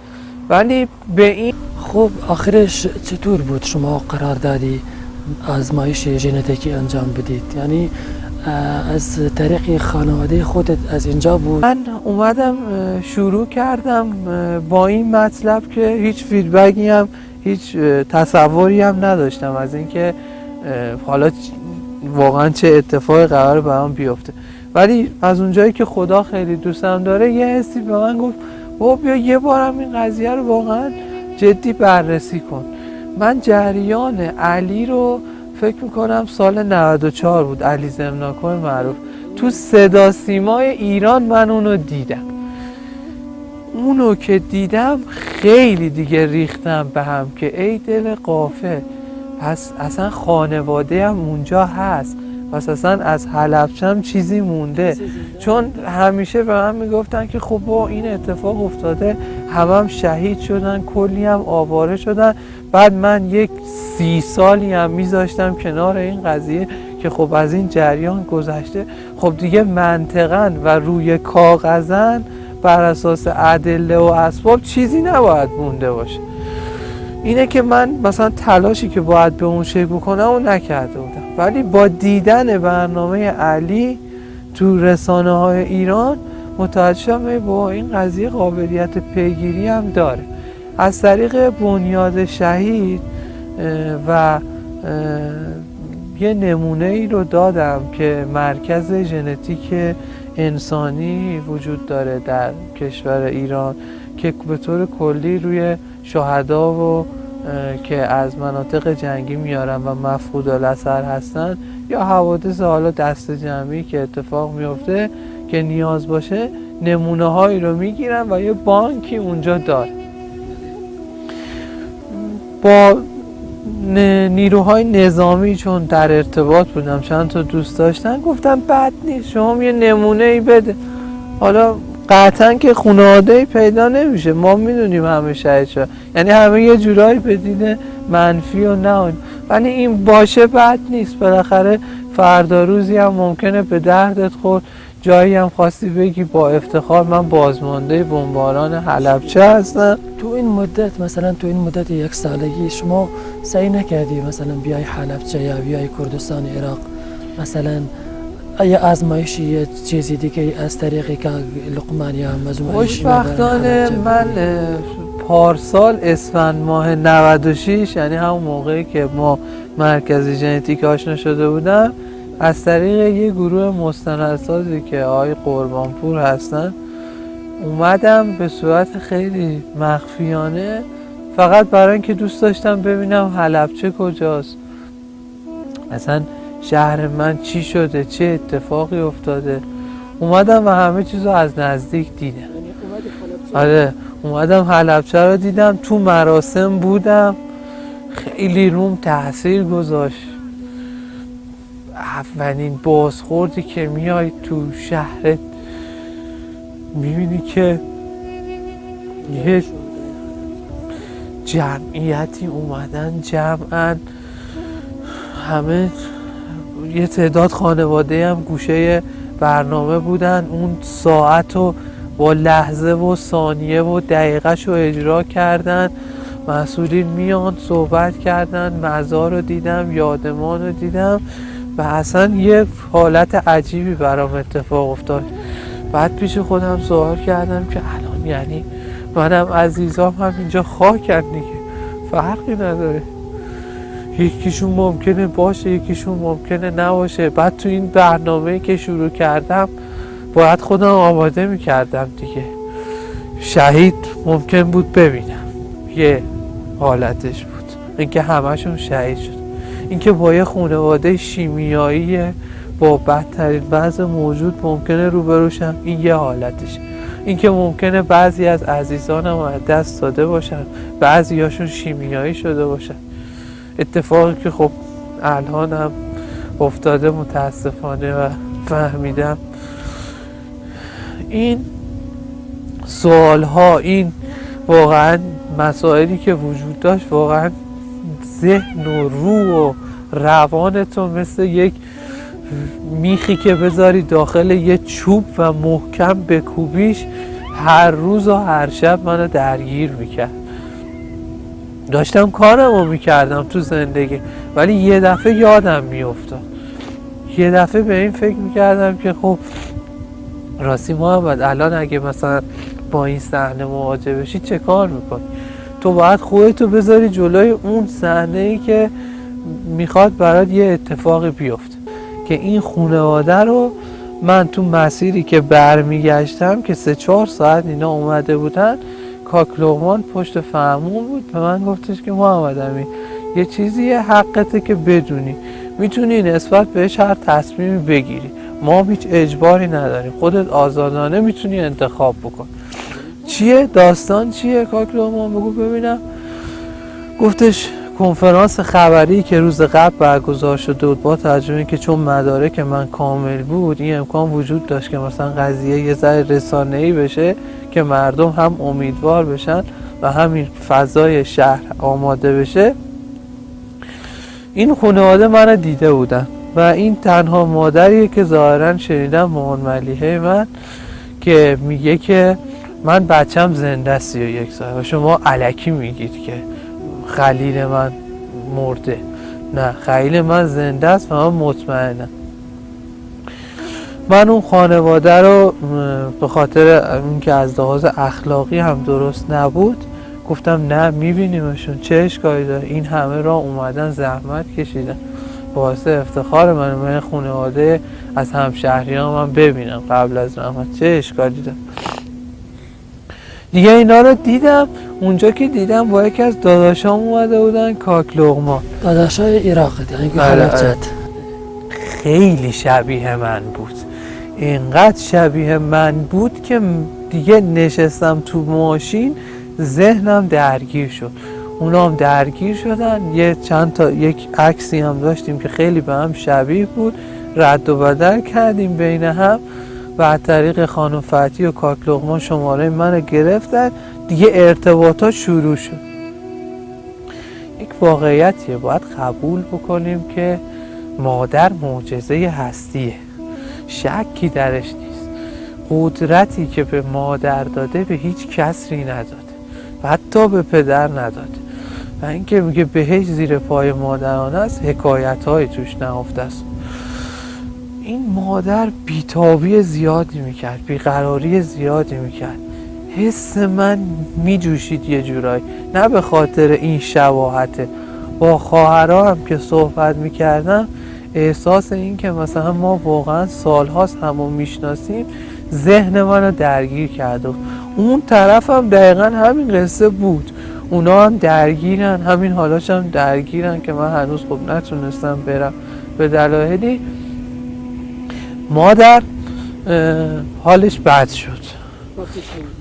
ولی به این
خب آخرش چطور بود شما قرار دادی آزمایش ژنتیکی انجام بدید؟ یعنی از طریق خانواده خودت از اینجا بود؟
من اومدم شروع کردم با این مطلب که هیچ فیدبکی هم هیچ تصوری هم نداشتم از اینکه حالا واقعا چه اتفاقی قرار برام بیفته، ولی از اونجایی که خدا خیلی دوستم داره یه حسی به من گفت بابا بیا یه بارم این قضیه رو واقعا جدی بررسی کن. من جریان علی رو فکر میکنم سال 94 بود، علی زمناکو معروف، تو صدا سیمای ایران من اونو دیدم. اونو که دیدم خیلی دیگه ریختم به هم که ای دل قافه، پس اصلا خانواده هم اونجا هست، پس اصلا از حلبچم چیزی مونده. چون همیشه به من میگفتن که خب با این اتفاق افتاده، هم شهید شدن، کلی هم آواره شدن، بعد من یک 30 سالی هم میذاشتم کنار این قضیه که خب از این جریان گذشته، خب دیگه منطقاً و روی کاغذاً بر اساس ادله و اسباب چیزی نباید مونده باشه. اینه که من مثلا تلاشی که باید به اون شکل بکنم و نکرده بودم، ولی با دیدن برنامه علی تو رسانه های ایران متوجه شدم با این قضیه قابلیت پیگیری هم داره. از طریق بنیاد شهید و یه نمونه ای رو دادم که مرکز ژنتیک انسانی وجود داره در کشور ایران که به طور کلی روی شهدا و که از مناطق جنگی میارن و مفقود الاثر هستن یا حوادث حالا دست جمعی که اتفاق میفته که نیاز باشه نمونه هایی رو میگیرن و یه بانکی اونجا داره. با نیروهای نظامی چون در ارتباط بودم، چند تا دوست داشتن، گفتم بد نیست شما یه نمونه ای بده. حالا قطعا که خانواده پیدا نمیشه، ما میدونیم همه شهید شد، یعنی همه یه جورایی به دید منفی و نه، ولی این باشه بد نیست. بالاخره فردا روزی هم ممکنه به دردت خورد، جایی هم خواستی بگی با افتخار من بازمانده بمباران حلبچه هستم.
تو این مدت مثلا تو این مدت 1 سالگی شما سعی نکردی مثلا بیای حلبچه یا بیای کردستان عراق، مثلا یه آزمایشی یه چیزی دیگه از طریقی که لقمان یا مزموعی
خوشبختانه من پارسال اسفند ماه 96، یعنی همون موقعی که ما مرکز ژنتیک آشنا شده بودم، از طریق یه گروه مستندسازی که آقای قربانپور هستن اومدم به صورت خیلی مخفیانه، فقط برای اینکه دوست داشتم ببینم حلبچه کجاست، اصلا شهر من چی شده، چه اتفاقی افتاده. اومدم و همه چیزو از نزدیک دیدم. آره اومدم حلبچه رو دیدم، تو مراسم بودم، خیلی روم تاثیر گذاشت. اولین بازخوردی که میای تو شهرت میبینی که یه جمعیتی اومدن، جمعن، همه یه تعداد خانواده هم گوشه برنامه بودن، اون ساعت رو با لحظه و ثانیه و دقیقه‌شو اجرا کردن. مسئولین میان صحبت کردن، مزار رو دیدم، یادمان رو دیدم و اصلا یه حالت عجیبی برام اتفاق افتاد. بعد پیش خودم سوال کردم که الان یعنی منم عزیزام هم اینجا خاکن دیگه، فرقی نداره، یکیشون ممکنه باشه یکیشون ممکنه نباشه. بعد تو این برنامه‌ای که شروع کردم باید خودم آماده میکردم دیگه، شهید ممکن بود ببینم، یه حالتش بود اینکه همشون شهید شد، اینکه با یه خانواده شیمیایی با بدترین وضع موجود ممکنه روبروشم، این یه حالتش. اینکه ممکنه بعضی از عزیزانم از دست داده باشن، بعضی هاشون شیمیایی شده باشن، اتفاقی که خب الان هم افتاده متاسفانه و فهمیدم. این سوالها، این واقعا مسائلی که وجود داشت، واقعا ذهن و روح و روانتو مثل یک میخی که بذاری داخل یه چوب و محکم بکوبیش، هر روز و هر شب منو درگیر میکرد. داشتم کارمو میکردم تو زندگی، ولی یه دفعه یادم میافتاد، یه دفعه به این فکر میکردم که خب راستی محمد الان اگه مثلا با این صحنه مواجه بشی چه کار میکنی؟ تو باید خودتو بذاری جلوی اون صحنه‌ای که میخواد برات یه اتفاقی بیفته. که این خانواده رو من تو مسیری که برمیگشتم که 3-4 ساعت اینا اومده بودن، کاک لقمان پشت فرمون بود، به من گفتش که محمد امین یه چیزیه حقته که بدونی، میتونی نسبت بهش هر تصمیمی بگیری، ما هیچ اجباری نداریم، خودت آزادانه میتونی انتخاب بکن. چیه داستان چیه کاک لقمان؟ بگو ببینم. گفتش کنفرانس خبری که روز قبل برگزار شده بود، با ترجمه که چون مدارک من کامل بود این امکان وجود داشت که مثلا قضیه یه ذره رسانه‌ای بشه که مردم هم امیدوار بشن و همین فضای شهر آماده بشه. این خانواده منو دیده بودن و این تنها مادریه که ظاهرا شنیدم مامان ملیحه من که میگه که من بچم زنده است 31 سال و شما الکی میگید که خلیل من مرده. نه، خلیل من زنده است و من مطمئنم. من اون خانواده رو به خاطر اینکه از لحاظ اخلاقی هم درست نبود گفتم نه میبینیمشون، چه اشکالی داره، این همه راه اومدن زحمت کشیدن، باعث افتخار من خانواده از همشهریان من ببینم قبل از رحمت، چه اشکالی داره. دیگه اینا رو دیدم. اونجا که دیدم با یکی از داداشام اومده بودن، کاک لقمان،
داداشای عراق دیگه حلبچه،
خیلی شبیه من بود، اینقدر شبیه من بود که دیگه نشستم تو ماشین ذهنم درگیر شد. اونا هم درگیر شدن. یک عکسی هم داشتیم که خیلی به هم شبیه بود، رد و بدل کردیم بین هم و از طریق خانم فتی و کاک لقمان شماره منو گرفتن. دیگه ارتباطات شروع شد. یک واقعیتیه باید قبول بکنیم که مادر معجزه هستیه، شکی درش نیست. قدرتی که به مادر داده به هیچ کسری نداده و حتی به پدر نداده و اینکه میگه بهش زیر پای مادرانه است، حکایت های توش نهفته است. این مادر بیتابی زیادی میکرد، بیقراری زیادی میکرد. حس من میجوشید یه جورایی، نه به خاطر این شباهته. با خواهرها هم که صحبت میکردم احساس این که مثلا ما واقعا سالهاست همون میشناسیم ذهن منو درگیر کرده. اون طرف هم دقیقا همین قصه بود، اونا هم درگیرن، همین حالاش هم درگیرن که من هنوز خب نتونستم برم به دلایلی. مادر حالش بد شد.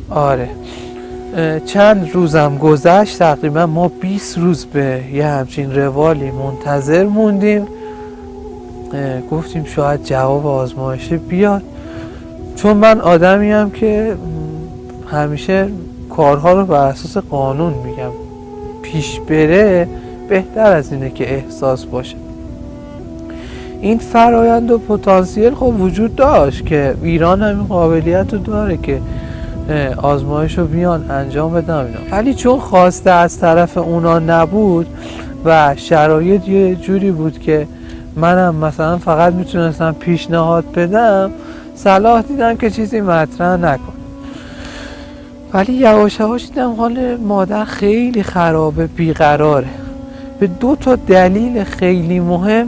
آره چند روزم گذشت، تقریبا ما 20 روز به یه همچین روالی منتظر موندیم. گفتیم شاید جواب آزمایشه بیاد، چون من آدمیم که همیشه کارها رو بر اساس قانون میگم، پیش بره بهتر از اینه که احساس باشه. این فرایند و پتانسیل خب وجود داشت که ایران همین قابلیت رو داره که آزمایش رو بیان انجام بدن اینا. ولی چون خواسته از طرف اونا نبود و شرایط یه جوری بود که منم مثلا فقط میتونستم پیشنهاد بدم، صلاح دیدم که چیزی مطرح نکن. ولی یواش یواش دیدم حال مادر خیلی خرابه، بیقراره. به 2 تا دلیل خیلی مهم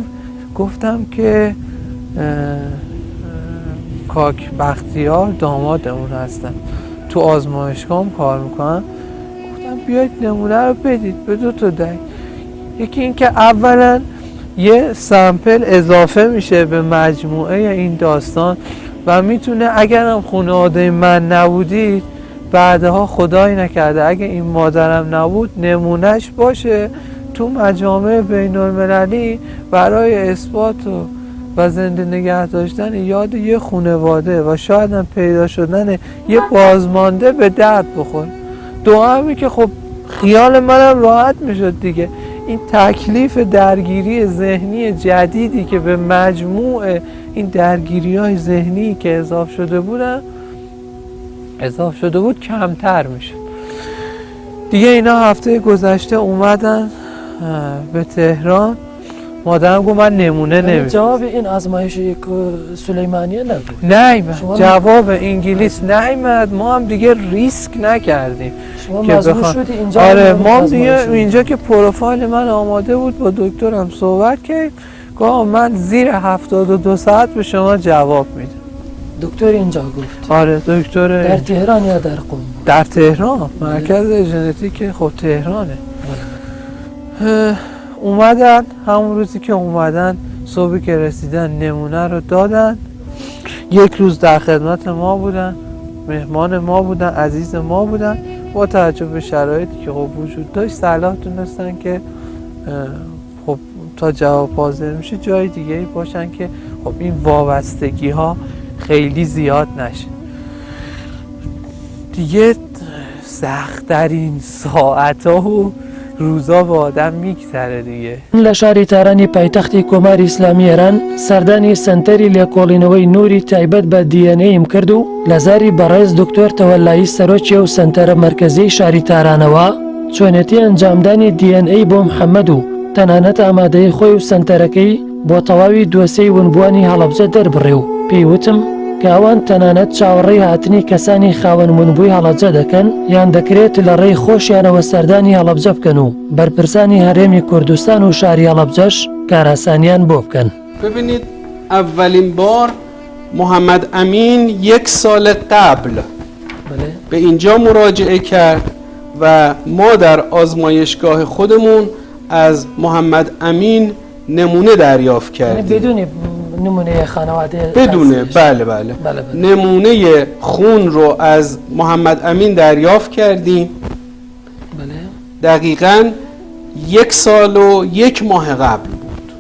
گفتم که کاک بختیار داماد اون هستن، تو آزمایشگاه هم کار میکنن. گفتم بیاید نمونه رو بدید به 2 تا دلیل. یکی این که اولا یه سامپل اضافه میشه به مجموعه این داستان و میتونه اگرم خانواده من نبودید بعدها خدایی نکرده اگه این مادرم نبود نمونهش باشه تو مجامع بین المللی برای اثبات و زنده نگه داشتن یاد یه خانواده و شاید هم پیدا شدن یه بازمانده به درد بخور. دومی که خب خیال منم راحت میشد دیگه، این تکلیف درگیری ذهنی جدیدی که به مجموع این درگیری‌های ذهنی که اضافه شده بود کمتر میشد دیگه. اینا هفته گذشته اومدن به تهران، مادرم گفت من نمونه نمیدم.
جواب این آزمایش سلیمانیه نبود؟
نیامد، جواب انگلیس نیامد. ما هم دیگه ریسک نکردیم
شما مجبور شدی اینجا.
آره ما دیگه اینجا که پروفایل من آماده بود با دکترم صحبت کردیم، گفت من زیر 72 ساعت به شما جواب میدم.
دکتر اینجا گفت؟
آره دکتر
در تهران یا در قم؟
در تهران، مرکز ژنتیک خب تهرانه. اومدن همون روزی که اومدن صبحی که رسیدن نمونه رو دادن. 1 روز در خدمت ما بودن، مهمان ما بودن، عزیز ما بودن. با توجه به شرایطی که خب وجود داشت صلاح دونستن که خب تا جواب حاضر میشه جای دیگه باشن که خب این وابستگی ها خیلی زیاد نشه دیگه. سخت‌ترین ساعت‌ها و روزا با آدم میگذره دیگه.
لە شاری تارانی پایتەختی کۆماری ئیسلامی ئێران سەردانی سنتەری لێکۆڵینەوەی نوری تایبەت بە دیێنەیم کرد و لە زاری بەڕێز دکتۆر تەوەلایی سەرۆکی و سنتەرە مەرکەزیی شاری تارانەوە چۆنێتی ئەنجامدانی دیێنەی بۆ محەممەد و تەنانەت ئامادەی خۆی و سنتەرەکەی بۆ تەواوی دووسەی ونبوانی هەڵەبجە دەربڕێ و پێیوتم کە ئەوان تەنانەت چاوەڕێی هاتنی کەسانی خاوەن ونبووی هەڵەبجە دەکەن یان دەکرێت لە ڕێی خۆشیانەوە سەردانی هەڵەبجە بکەن و بەرپرسانی هەرێمی کوردستان و شاری هەڵەبجەش کاراسانیان بۆ بکەن.
ببینید اولین بار محمد امین 1 سال قبل به اینجا مراجعه کرد و ما در آزمایشگاه خودمون از محمد امین نمونه دریافت کردیم.
بدون نمونه خانواده؟
بدونه، بله. نمونه خون رو از محمد امین دریافت کردیم.
بله.
دقیقاً 1 سال و 1 ماه قبل بود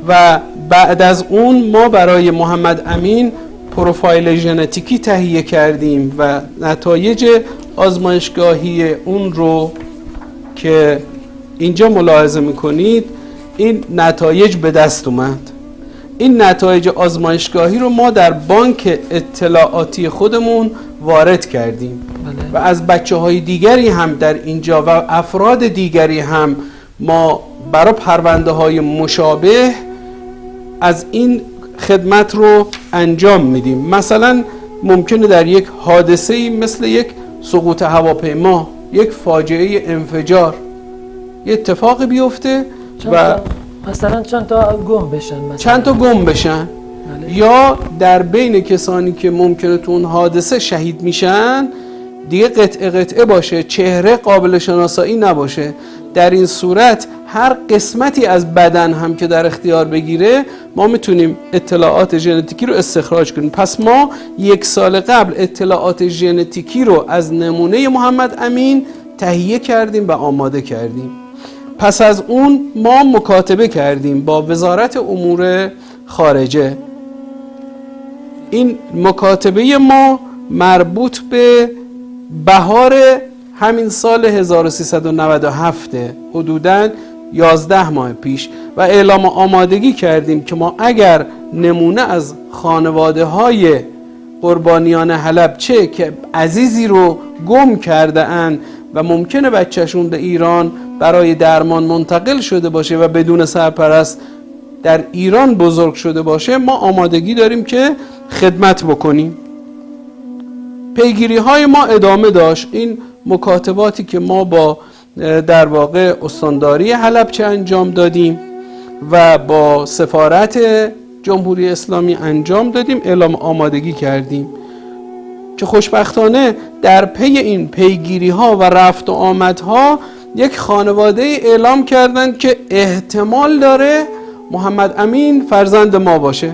و بعد از اون ما برای محمد امین پروفایل ژنتیکی تهیه کردیم و نتایج آزمایشگاهی اون رو که اینجا ملاحظه میکنید این نتایج به دست اومد. این نتایج آزمایشگاهی رو ما در بانک اطلاعاتی خودمون وارد کردیم و از بچه‌های دیگری هم در اینجا و افراد دیگری هم ما برای پرونده‌های مشابه از این خدمت رو انجام میدیم. مثلا ممکنه در یک حادثه‌ای مثل یک سقوط هواپیما، یک فاجعه انفجار، یه اتفاقی بیفته و
مثلا چند تا گم بشن،
چند تا گم بشن یا در بین کسانی که ممکنه تو اون حادثه شهید میشن دیگه قطعه باشه، چهره قابل شناسایی نباشه. در این صورت هر قسمتی از بدن هم که در اختیار بگیره ما میتونیم اطلاعات ژنتیکی رو استخراج کنیم. پس ما 1 سال قبل اطلاعات ژنتیکی رو از نمونه محمد امین تهیه کردیم و آماده کردیم. پس از اون ما مکاتبه کردیم با وزارت امور خارجه. این مکاتبه ما مربوط به بهار همین سال 1397 حدوداً 11 ماه پیش و اعلام آمادگی کردیم که ما اگر نمونه از خانواده های قربانیان حلبچه که عزیزی رو گم کرده اند و ممکنه بچهشون به ایران برای درمان منتقل شده باشه و بدون سرپرست در ایران بزرگ شده باشه، ما آمادگی داریم که خدمت بکنیم. پیگیری های ما ادامه داشت. این مکاتباتی که ما با در واقع استانداری حلبچه انجام دادیم و با سفارت جمهوری اسلامی انجام دادیم، اعلام آمادگی کردیم که خوشبختانه در پی این پیگیری ها و رفت و آمدها یک خانواده اعلام کردند که احتمال داره محمد امین فرزند ما باشه.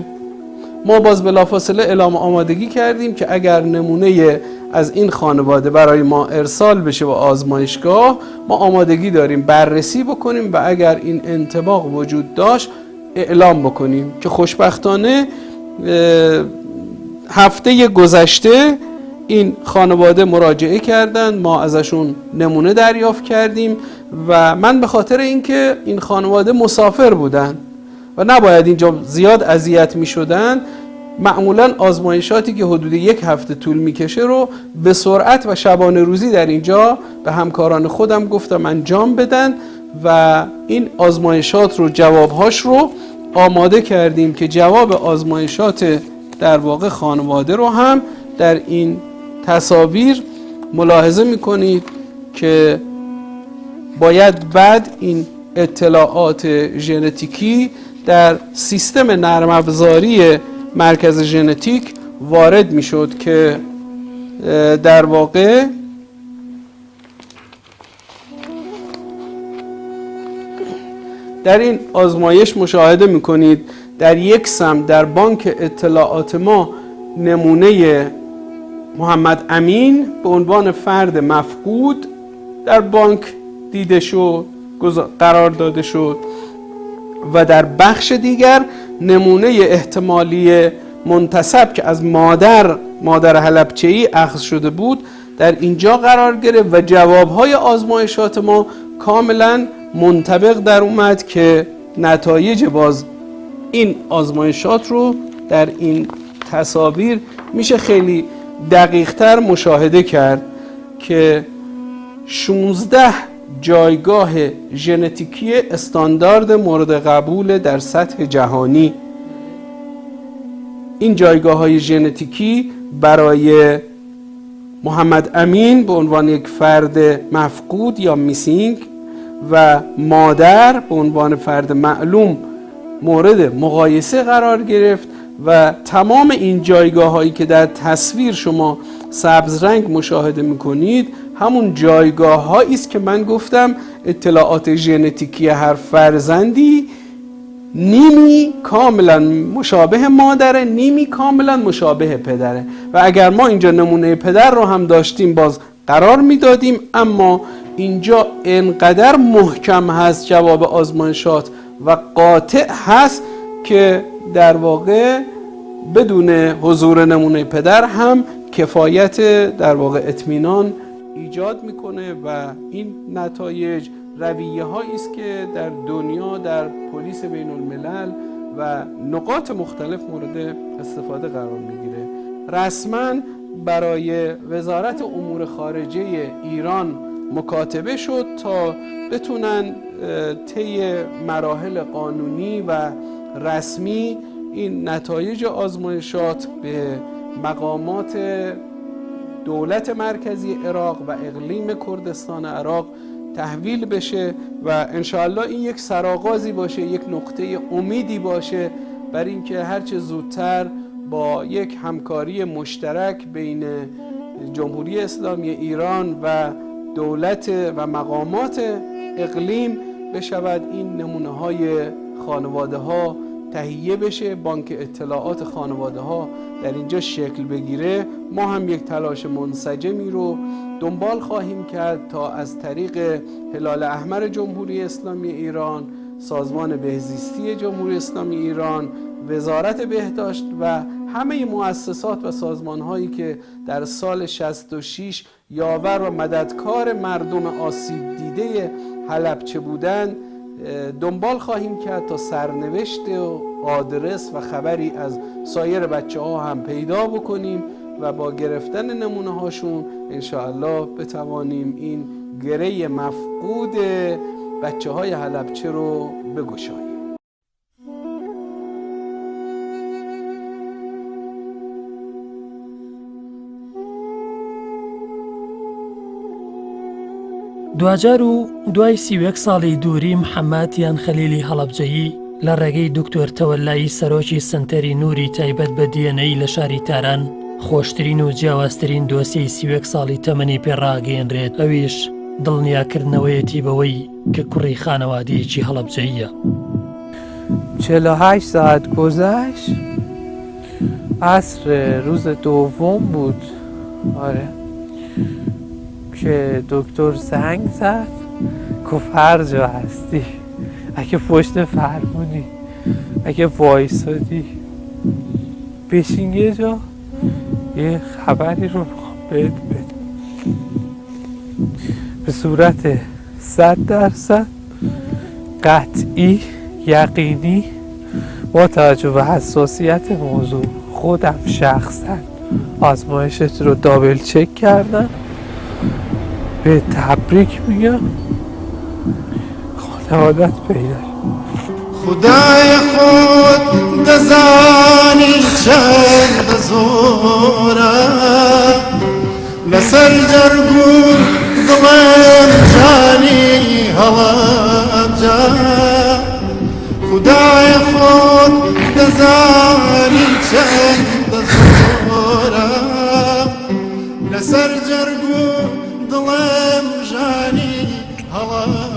ما باز بلافاصله اعلام آمادگی کردیم که اگر نمونه از این خانواده برای ما ارسال بشه و آزمایشگاه، ما آمادگی داریم بررسی بکنیم و اگر این انطباق وجود داشت اعلام بکنیم که خوشبختانه هفته گذشته این خانواده مراجعه کردن، ما ازشون نمونه دریافت کردیم و من به خاطر اینکه این خانواده مسافر بودن و نباید اینجا زیاد اذیت می شدن، معمولا آزمایشاتی که حدود 1 هفته طول میکشه رو به سرعت و شبانه روزی در اینجا به همکاران خودم گفتم انجام بدن و این آزمایشات رو جوابهاش رو آماده کردیم که جواب آزمایشات در واقع خانواده رو هم در این تصاویر ملاحظه میکنید که باید بعد این اطلاعات ژنتیکی در سیستم نرم افزاری مرکز ژنتیک وارد میشد که در واقع در این آزمایش مشاهده میکنید در یک سمت در بانک اطلاعات ما نمونه محمد امین به عنوان فرد مفقود در بانک دیده شد، قرار داده شد و در بخش دیگر نمونه احتمالی منتسب که از مادر حلبچه‌ای اخذ شده بود در اینجا قرار گرفت و جوابهای آزمایشات ما کاملا منطبق در اومد که نتایج باز این آزمایشات رو در این تصاویر میشه خیلی دقیق‌تر مشاهده کرد که 16 جایگاه ژنتیکی استاندارد مورد قبول در سطح جهانی. این جایگاه‌های ژنتیکی برای محمد امین به عنوان یک فرد مفقود یا میسینگ و مادر به عنوان فرد معلوم مورد مقایسه قرار گرفت و تمام این جایگاه‌هایی که در تصویر شما سبز رنگ مشاهده می‌کنید همون جایگاه‌هایی است که من گفتم اطلاعات ژنتیکی هر فرزندی نیمی کاملا مشابه مادره، نیمی کاملا مشابه پدره و اگر ما اینجا نمونه پدر رو هم داشتیم باز قرار میدادیم، اما اینجا انقدر محکم هست جواب آزمایشات و قاطع هست که در واقع بدون حضور نمونه پدر هم کفایت در واقع اطمینان ایجاد میکنه و این نتایج رویه هایی است که در دنیا در پلیس بین الملل و نقاط مختلف مورد استفاده قرار میگیره. رسما برای وزارت امور خارجه ایران مکاتبه شد تا بتونن طی مراحل قانونی و رسمی این نتایج آزمایشات به مقامات دولت مرکزی عراق و اقلیم کردستان عراق تحویل بشه و انشاءالله این یک سرآغازی باشه، یک نقطه امیدی باشه بر اینکه هرچه زودتر با یک همکاری مشترک بین جمهوری اسلامی ایران و دولت و مقامات اقلیم بشود این نمونه های خانواده ها تهیه بشه، بانک اطلاعات خانواده ها در اینجا شکل بگیره. ما هم یک تلاش منسجمی رو دنبال خواهیم کرد تا از طریق هلال احمر جمهوری اسلامی ایران، سازمان بهزیستی جمهوری اسلامی ایران، وزارت بهداشت و همه مؤسسات و سازمان هایی که در سال 66 یاور و مددکار مردم آسیب دیده حلبچه بودند دنبال خواهیم کرد تا سرنوشت و آدرس و خبری از سایر بچه ها هم پیدا بکنیم و با گرفتن نمونه هاشون انشاءالله بتوانیم این گره مفقود بچه های حلبچه رو بگشاییم.
دوجار و دوای 31 ساڵی دووری محەممەد یان خەلیلی هەڵەبجەیی لە ڕێگەی دکتۆر تەوەلایی سەرۆکی سنتەری نووری تایبەت بە دیێنەی لە شاری تاران خۆشترین و جیاوازترین دۆسیەی 31 ساڵی تەمەنی پێڕاگەیەنرێت، ئەویش دڵنیاکردنەوەیەتی بەوەی کە کوڕی خانەوادەیەکی هەڵەبجەییە.
48 ساعت گذشت، عصر روز دوم بود که دکتر زنگ زد گفت هر جا هستی، اگه پشت فرمونی، اگه وایسادی بشین یه جا، یه خبری رو بهت بدم به صورت 100% قطعی یقینی با توجه به حساسیت موضوع. خودم شخصا آزمایشت رو دابل چک کردم، به تبریک میگم، خانوادت پیدا.
خدای خود دزانی چند زوره لسر جرگو دلم جانی هلبجه. خدای خود دزانی چند زوره لسر جرگو دلم جانی هلبجه.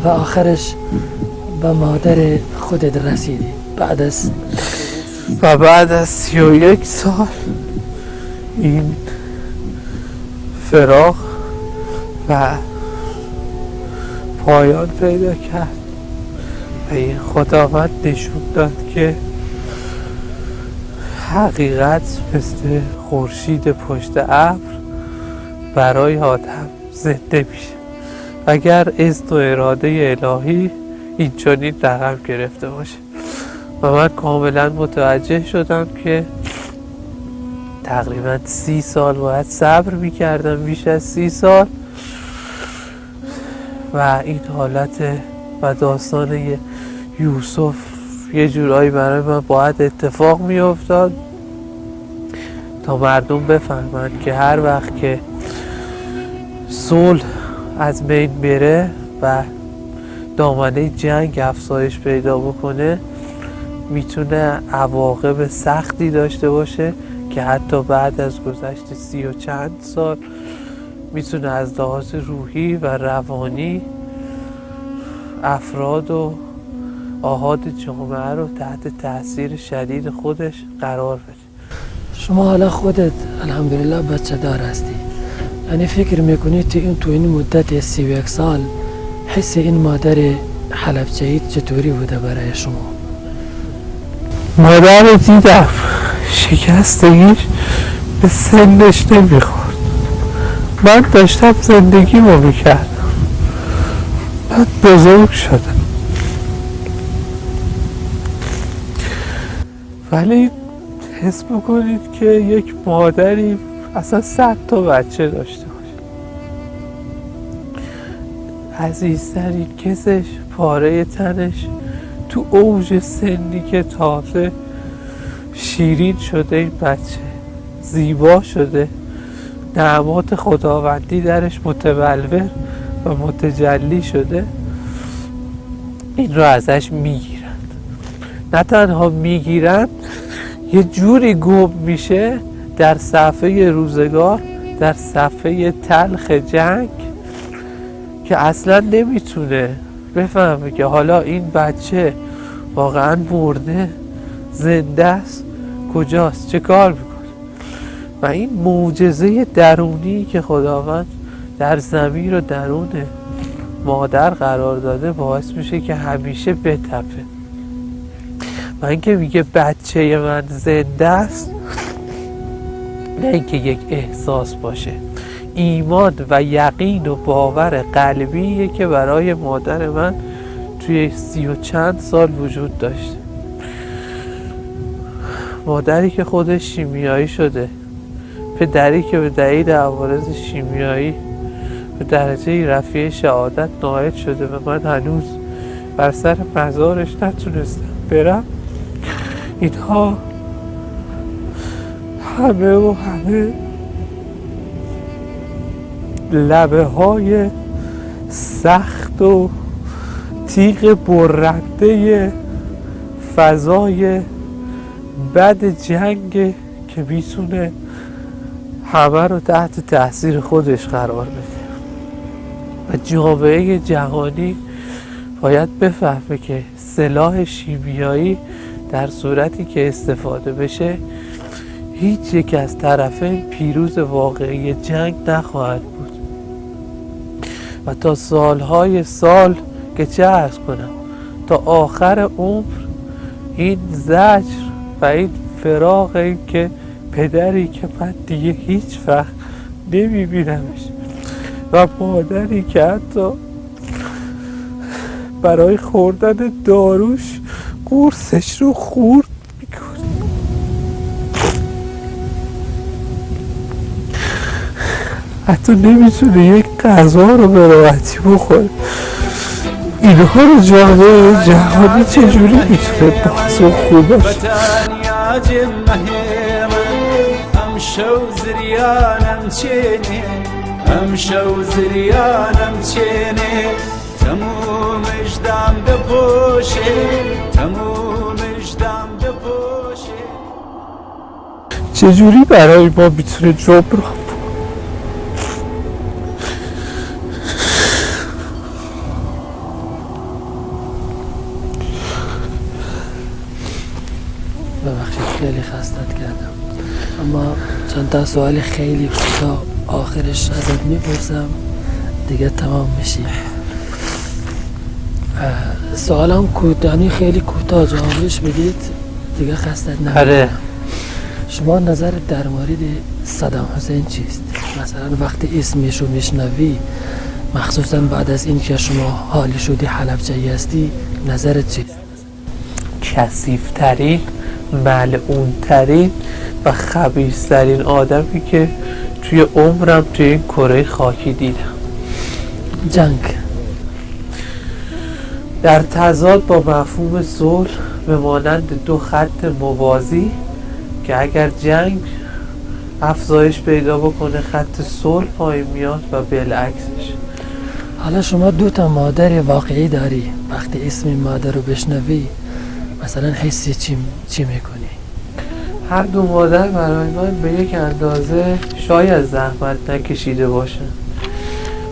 و آخرش به مادر خودت رسیدی
بعد از 31 سال این فراق و پایان پیدا کرد و این خداوند نشون داد که حقیقت مثل خورشید پشت ابر برای آدم زنده میشه اگر اذن و اراده الهی این چنین رقم گرفته باشه. و من کاملا متوجه شدم که تقریبا 30 سال باید صبر میکردم، بیش از 30 سال، و این حالت و داستان یوسف یه جورایی برای من باید اتفاق میافتاد تا مردم بفهمن که هر وقت که صلح از بین بره و دامنه جنگ افزایش پیدا بکنه میتونه عواقب سختی داشته باشه که حتی بعد از گذشت 30 و چند سال میتونه از لحاظ روحی و روانی افراد و آحاد جامعه رو تحت تاثیر شدید خودش قرار بده.
شما حالا خودت الحمدلله بچه دار هستی، یعنی فکر میکنید تو این مدت 31 سال حس این مادر حلبچه‌ای چطوری بوده برای شما؟
مادر رو دیدم شکستگیش به سنش نمیخورد. من داشتم زندگیمو میکردم، من بزرگ شدم، ولی حس بکنید که یک مادری اصلا 100 تا بچه داشته باشه، عزیزترین کسش، پاره تنش، تو اوج سنی که تازه شیرین شده، این بچه زیبا شده، نعمات خداوندی درش متبلور و متجلی شده، این رو ازش میگیرند. نه تنها میگیرند، یه جوری گم میشه در صفحه روزگار، در صفحه تلخ جنگ، که اصلا نمیتونه بفهمه که حالا این بچه واقعا مرده، زنده است، کجاست، چه کار میکنه. و این معجزه درونی که خداوند در ضمیر و درون مادر قرار داده باعث میشه که همیشه بتپه. و اینکه میگه بچه من زنده است، نه اینکه یک احساس باشه، ایمان و یقین و باور قلبیه که برای مادر من توی 30 و چند سال وجود داشته. مادری که خودش شیمیایی شده، پدری که به دلیل عوارض شیمیایی به درجه رفیع شهادت نائل شده و من هنوز بر سر مزارش نتونستم برم. اینها همه لبه های سخت و تیغ برنده فضای بد جنگ که میتونه همه رو تحت تاثیر خودش قرار بده. و جامعه جهانی باید بفهمه که سلاح شیمیایی در صورتی که استفاده بشه، هیچ یک از طرفین پیروز واقعی جنگ نخواهد بود. و تا سالهای سال که چه عرض کنم، تا آخر عمر این زجر و این فراق، این که پدری که من دیگه هیچ وقت نمیبینمش و مادری که حتی برای خوردن داروش قرصش رو خورد میکنه. حتی نمیتونه یک غذا رو به راحتی بخوره. اینها رو جامعه جهانی چجوری میتونه بحث و خوب باشه؟
امشو زریانم چینه تموم اجدام بپوشه، تموم اجدام بپوشه.
چجوری برای ما میتونه جبران
ببخشید خیلی خستت کردم، اما چند تا سوال خیلی کوتاه آخرش ازت میپرسم دیگه تمام میشی. سوالم کوتاهی خیلی کوتاه جوابش بدید دیگه خستت نکنم. شما نظرت در مورد صدام حسین چیست؟ مثلا وقتی اسمش رو میشنوی، مخصوصا بعد از این که شما حالی شدی حلبچه‌ای هستی، نظرت چیست؟
کثیف‌ترین، ملعون‌ترین و خبیث‌ترین آدمی که توی عمرم توی این کره خاکی دیدم.
جنگ
در تضاد با مفهوم صلح به مانند دو خط موازی که اگر جنگ افزایش پیدا بکنه خط صلح پایین میاد و بالعکسش.
حالا شما 2 تا مادر واقعی داری، وقتی اسم مادر رو بشنوی مثلا حسی چی میکنی؟
هر 2 مادر برای من به یک اندازه شاید زحمت نکشیده باشن،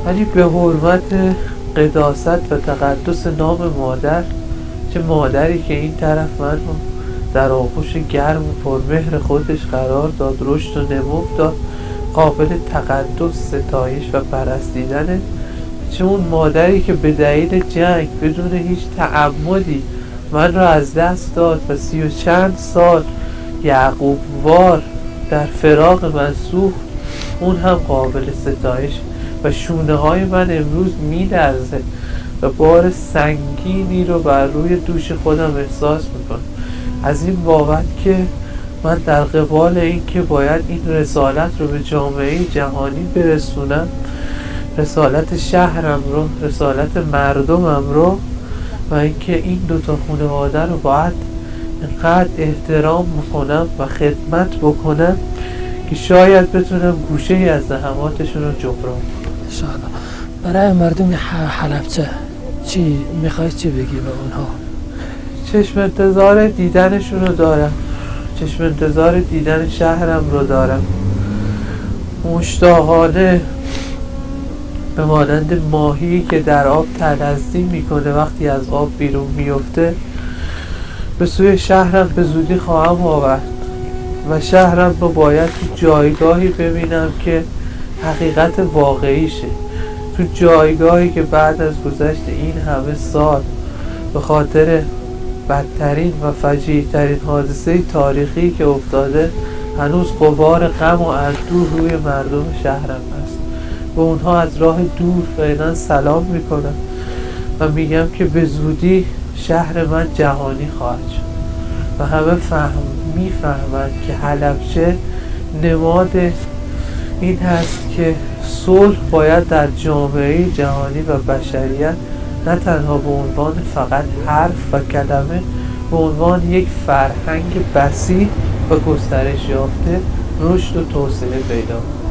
ولی به حرمت قداست و تقدس نام مادر، چه مادری که این طرف من رو در آغوش گرم و پرمهر خودش قرار داد، رشد و نمو داد، قابل تقدس، ستایش و پرستیدنه. چه اون مادری که به دلیل جنگ بدون هیچ تعمدی من را از دست داد و 30 و چند سال یعقوب وار در فراق من سوخت، اون هم قابل ستایش. و شونه های من امروز می لرزه و بار سنگینی رو بر روی دوش خودم احساس میکنم، از این بابت که من در قبال این که باید این رسالت رو به جامعه جهانی برسونم، رسالت شهرم رو، رسالت مردمم رو، و اینکه این دوتا خانواده رو باید اینقدر احترام بکنم و خدمت بکنم که شاید بتونم گوشه ای از زحماتشون رو جبران کنم.
انشاءالله. برای مردم حلبچه چی میخوای چی بگی به اونها؟
چشم انتظار دیدنشون رو دارم، چشم انتظار دیدن شهرم رو دارم. مشتاقانه به مانند ماهی که در آب تلظی میکنه وقتی از آب بیرون میفته، به سوی شهرم به زودی خواهم آورد و شهرم رو باید تو جایگاهی ببینم که حقیقت واقعیشه، تو جایگاهی که بعد از گذشت این همه سال به خاطر بدترین و فجیع‌ترین حادثه تاریخی که افتاده هنوز غبار غم و اندوه روی مردم شهرم هست. به اونها از راه دور فعلا سلام میکنم و میگم که به زودی شهر من جهانی خواهد شد و همه میفهمند که حلبچه نماد این هست که صلح باید در جامعه جهانی و بشریت نه تنها به عنوان فقط حرف و کلمه، به عنوان یک فرهنگ وسیع و گسترش یافته رشد و توسعه پیدا کنه.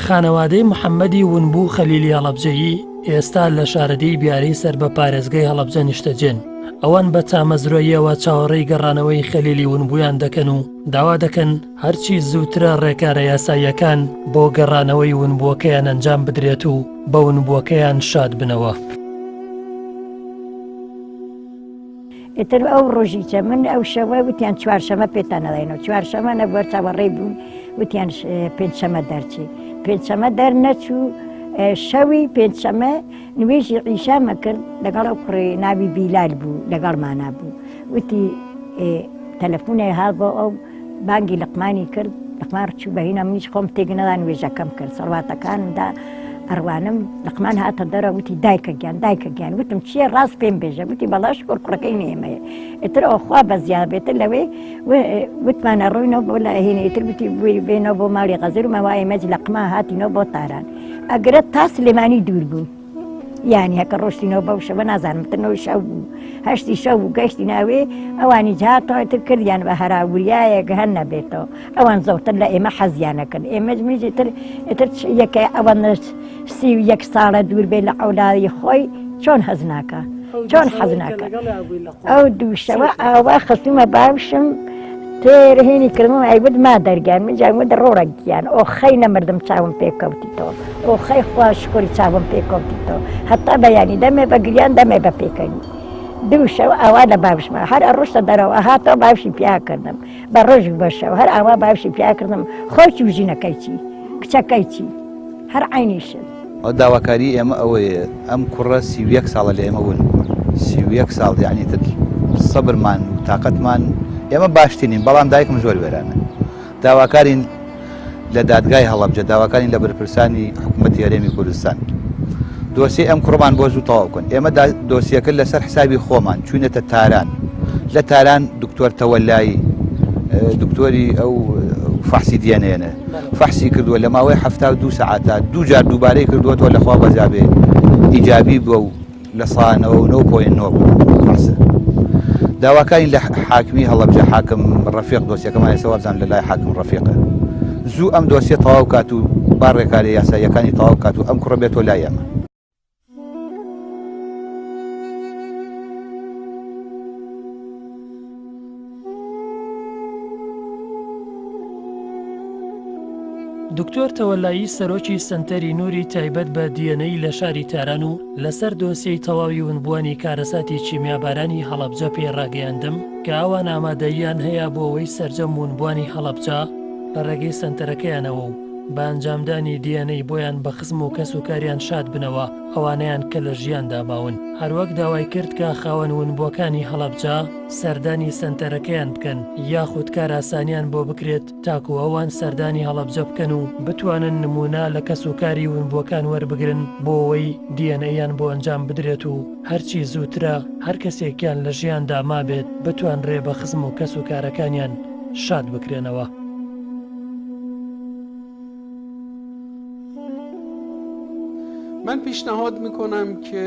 خانەوادەی محەممەدی ونبوو خەلیلی هەڵەبجەیی ئێستا لە شارەدەی بیاری سەر بە پارێزگای هەڵەبجە نیشتەجێن. ئەوان بە تامەزرۆیەوە چاوەڕێی گەڕانەوەی خەلیلی ونبوویان دەکەن و داوا دەکەن هەرچی زووترە ڕێکارە یاساییەکان بۆ گەڕانەوەی ونبووەکەیان ئەنجام بدرێت و بە ونبووەکەیان شاد بنەوە.
ئێتر ئەو ڕۆژیچە من ئەو شەوە وتیان چوارشەمە پێتان نەڵێنەوە، چوارشەمە نەبووە چاوەڕێی بوون وتیان پێنجشەمە دەرچێ، پێنجشەمە دەرنەچوو. شەوی پێنجشەمە نوێژی عیشامە کرد لەگەڵ ئەو کوڕی ناوی بیلال بوو لەگەڵمانە بوو، وتی تەلەفۆنێ هات بۆ ئەو بانگی لەقمانی کرد، لەقمان ڕچوو بەهینە منیش خۆم تێک نەدا نوێژەکەم کرد سەڵواتەکاندا ئەڕوانم. لەقمان هاتە دەرە وتی دایکە گیان دایکە گیان، وتم چییە ڕاست پێم بێژە، وتی بەڵاش کوڕەکەی نێمەیە. ئێتر ئەوخوا بە زیاد بێتر لەوێ وتمانە ڕۆینەوە بۆ لە هێنێتر وتی بێنەوە بۆ ماڵی غەزر و مەوای مەج لەقما هاتینەوە بۆ تاران. ئەگرە تا سلێمانی دوور بوون، یانی هەکە ڕۆشتینەوە بەو شەوە نازانمتنەوەی شەو بوو، هەشتی شەو بوو گەشتی ناوێ ئەوانی جهاتەوەتر کردیان بە هەراوریایەک هەر نەبێتەوە. ئەوان زەوتر لە ئێمە حەزیانەکەن، ئێمەش منیتر یەکە ئەوەن 31 ساڵە دوور بێ لە ئەولادی خۆی چۆن حەز ناکە، چۆن حەز ناکە. ئەو دووشەوە ئاوا خستومە باوشم تێرهێنی کردم ئەیود ما دەرگیان من جاوت ڕۆڕەگیان ئۆ خەی نەمردم چاوم پێکەوتیتەوە، ئۆ خەی خوا شکۆری چاوم پێکەوتیتەوە، هەتا بەیانی دەمێ بە گریان دەمێ بە پێکەنی. دووشەوە ئاوا لە باوشمە هەر ئەڕۆشتە دەرەوە هاتەوە باوشی پیا کردم بە ڕۆژ بەشەوە هەر ئاوا باوشی پیا کردم خۆی وژینەکەی چی کچەکەی چی هەر عینیشت.
ئەو داواکاری ئێمە ئەوەیە ئەم کوڕە 31 ساڵە لە ئێمە بوون، 31 ساڵ یعنی تر سەبرمان و تااقەتمان ئێمە باشترین، بەڵام دایکم زۆر وێرانە. داواکارین لە دادگای هەڵەبجە، داواکارین لە بەرپرسانی حکوومەتی هەرێمی کوردستان. دۆسی ئەم کوڕمان بۆ زوو تەواو بکەن. ئێمە دۆسیەکە لەسەر حسابی خۆمان چوونەتە تاران، لە تاران دکتۆر تەوەلایی دکتۆری ئەو فەحسی دیێنێنە فەحسی کردووە لە ماوەی 72 سەعاتە 2 جار دووبارەی کردووەتەوە لەخوا بەزابێ ئیجابی بووە و لە ساڵانەوە 9.9 فەحسە. داواکاری لە حاکمی هەڵەبجە حاکم ڕەفیق دۆسیەکەمان ێستا وەرزان لە لای حاکم ڕەفیقە زوو ئەم دۆسیە تەواو کات و با ڕێکاری یاساییەکانی تەواو کات و ئەم کوڕە بێتەوە لای ئێمە.
دکتۆر تەوەلایی سەرۆکی سنتەری نووری تایبەت بە دیەنەی لە شاری تاران و لەسەر دۆسیەی تەواوی ونبوانی کارەساتی چیمیابارانی هەڵەبجە پێڕاگەیاندم کە ئەوان ئامادەییان هەیە بۆ ئەوەی سەرجەم ونبوانی هەڵەبجە لە ڕێگەی سنتەرەکەیانەوە و بە ئەنجامدانی دیەنەی بۆیان بە خزم و کەس و کاریان شاد بنەوە ئەوانەیان کە لە ژیاندا ماون. هەروەک داوای کرد کە خاوەن ونبووەکانی هەڵەبجە سەردانی سنتەرەکەیان بکەن یاخود کاراسانیان بۆ بکرێت تاکو ئەوان سەردانی هەڵەبجە بکەن و بتوانن نمونە لە کەس و کاری ونبووەکان وەربگرن بۆ ئەوەی دیەنەیان بۆ ئەنجام بدرێت و هەرچی زووترە هەر کەسێکیان لە ژیاندا مابێت بتوانرێ بە خزم و کەس و کارەکانیان شاد بکرێنەوە.
من پیشنهاد میکنم که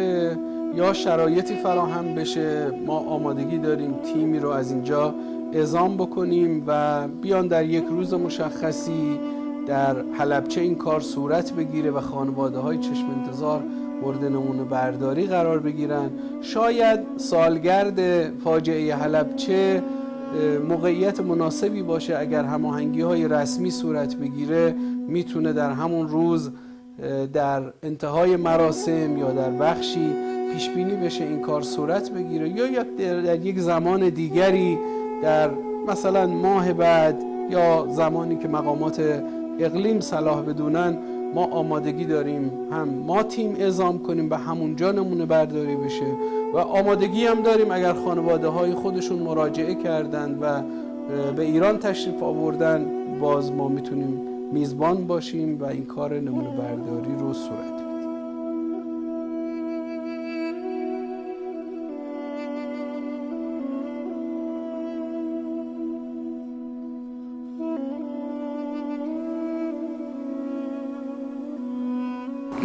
یا شرایطی فراهم بشه، ما آمادگی داریم تیمی رو از اینجا اعزام بکنیم و بیان در یک روز مشخصی در حلبچه این کار صورت بگیره و خانواده های چشم انتظار مورد نمونه برداری قرار بگیرن. شاید سالگرد فاجعه حلبچه موقعیت مناسبی باشه، اگر هماهنگی های رسمی صورت بگیره میتونه در همون روز در انتهای مراسم یا در بخشی پیش بینی بشه این کار صورت بگیره، یا در یک زمان دیگری در مثلا ماه بعد یا زمانی که مقامات اقلیم صلاح بدونن ما آمادگی داریم هم ما تیم اعزام کنیم به همونجا نمونه برداری بشه و آمادگی هم داریم اگر خانواده های خودشون مراجعه کردند و به ایران تشریف آوردن باز ما میتونیم میزبان باشیم و این کار نمونه برداری رو صورت بدیم.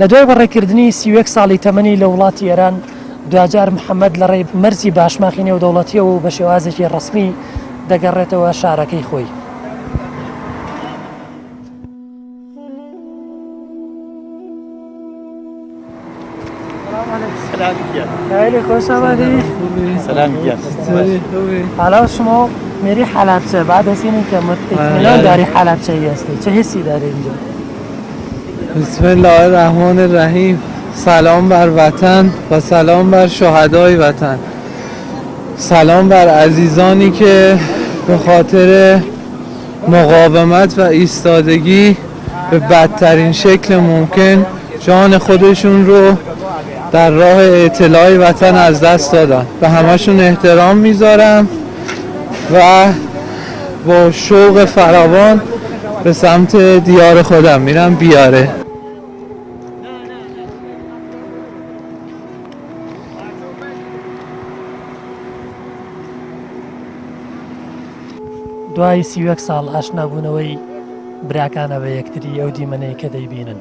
لە دوای بەڕێکردنی 31 ساڵی تەمەنی لە وڵاتی ئێران دوجار محەممەد لە ڕێی مەرجی باشماخی نێودەوڵەتیە و بە شێوازێکی ڕسمی دەگەڕێتەوە شارەکەی خۆی. خیلی خوش آمدی.
سلام گیان.
حالا شما میری حلبچه، بعد از اینی که اطمینان داری حلبچه‌ای هستی چه حسی داری اینجا؟
بسم الله الرحمن الرحیم. سلام بر وطن و سلام بر شهدای وطن. سلام بر عزیزانی که به خاطر مقاومت و ایستادگی به بدترین شکل ممکن جان خودشون رو در راه اطلاع وطن از دست دادن. به همشون احترام میذارم و با شوق فراوان به سمت دیار خودم میرم بیاره.
دوای 31 ساڵ ئاشنابوونەوەی براکانە بە یەکتری ئەو دیمەنەی کە دەیبینن.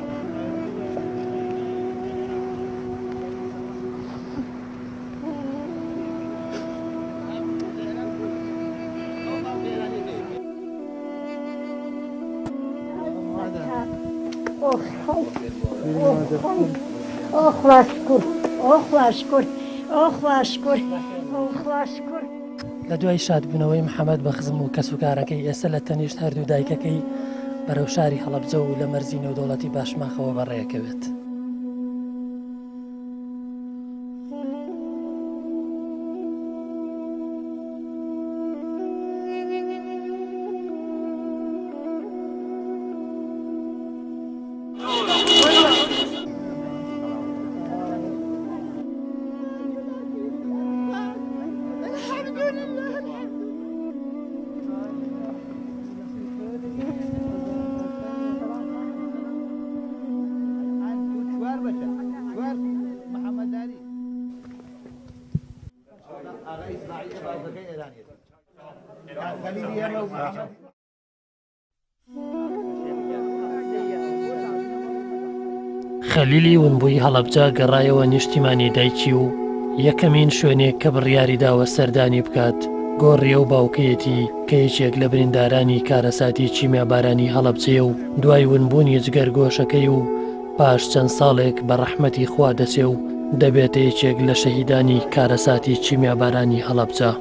لە دوای شادبوونەوەی محەممەد بە خزم و کەس و کارەکەی ئێستا لە تەنیشت هەردوو دایکەکەی بەرەو شاری هەڵەبجە و لە مەرزی نێودەوڵەتی باشماخەوە بەڕێەکەوێت. خەلیلی ونبووی هەڵەبجە گەڕایەوە نیشتیمانی دایکی و یەکەمین شوێنێک کە بڕیاری داوە سەردانی بکات گۆڕیە و باوکەیەتی کە یەکێک لە بریندارانی کارەساتی چیمیابارانی هەڵەبجەیە و دوای ونبوونی جگەرگۆشەکەی و پاش چەند ساڵێک بە ڕەحمەتی خوا دەچێ و دەبێتە یەکێک لە شەهیدانی کارەساتی چیمیابارانی هەڵەبجە.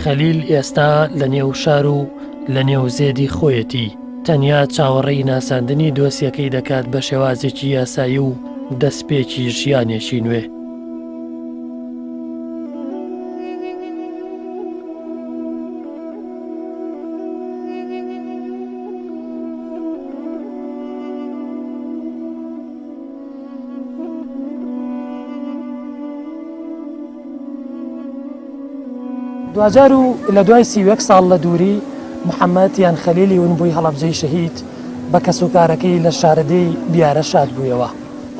خەلیل ئێستا لە نێو شار و لە نێو زێدی خۆیەتی تەنیا چاوەڕێی ناساندنی دۆسیەکەی دەکات بە شێوازێکی یاسایی و دەستپێکی ژیانێکی نوێ. دوجار و لە دوای 31 ساڵ لە دووری محەممەد یان خەلیلی ون بووی هەڵەبجەی شەهید بە کەسوکارەکەی لە شارەدەی بیارە شاد بوویەوە.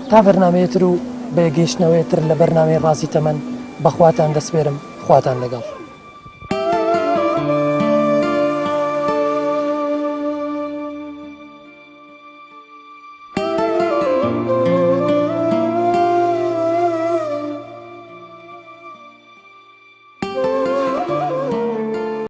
تا بەرنامەیەتر و بەیەگەیشتنەوەیتر لە بەرنامەی ڕازی تەمەن بەخواتان دەسپێرم، خواتان لەگەڵ.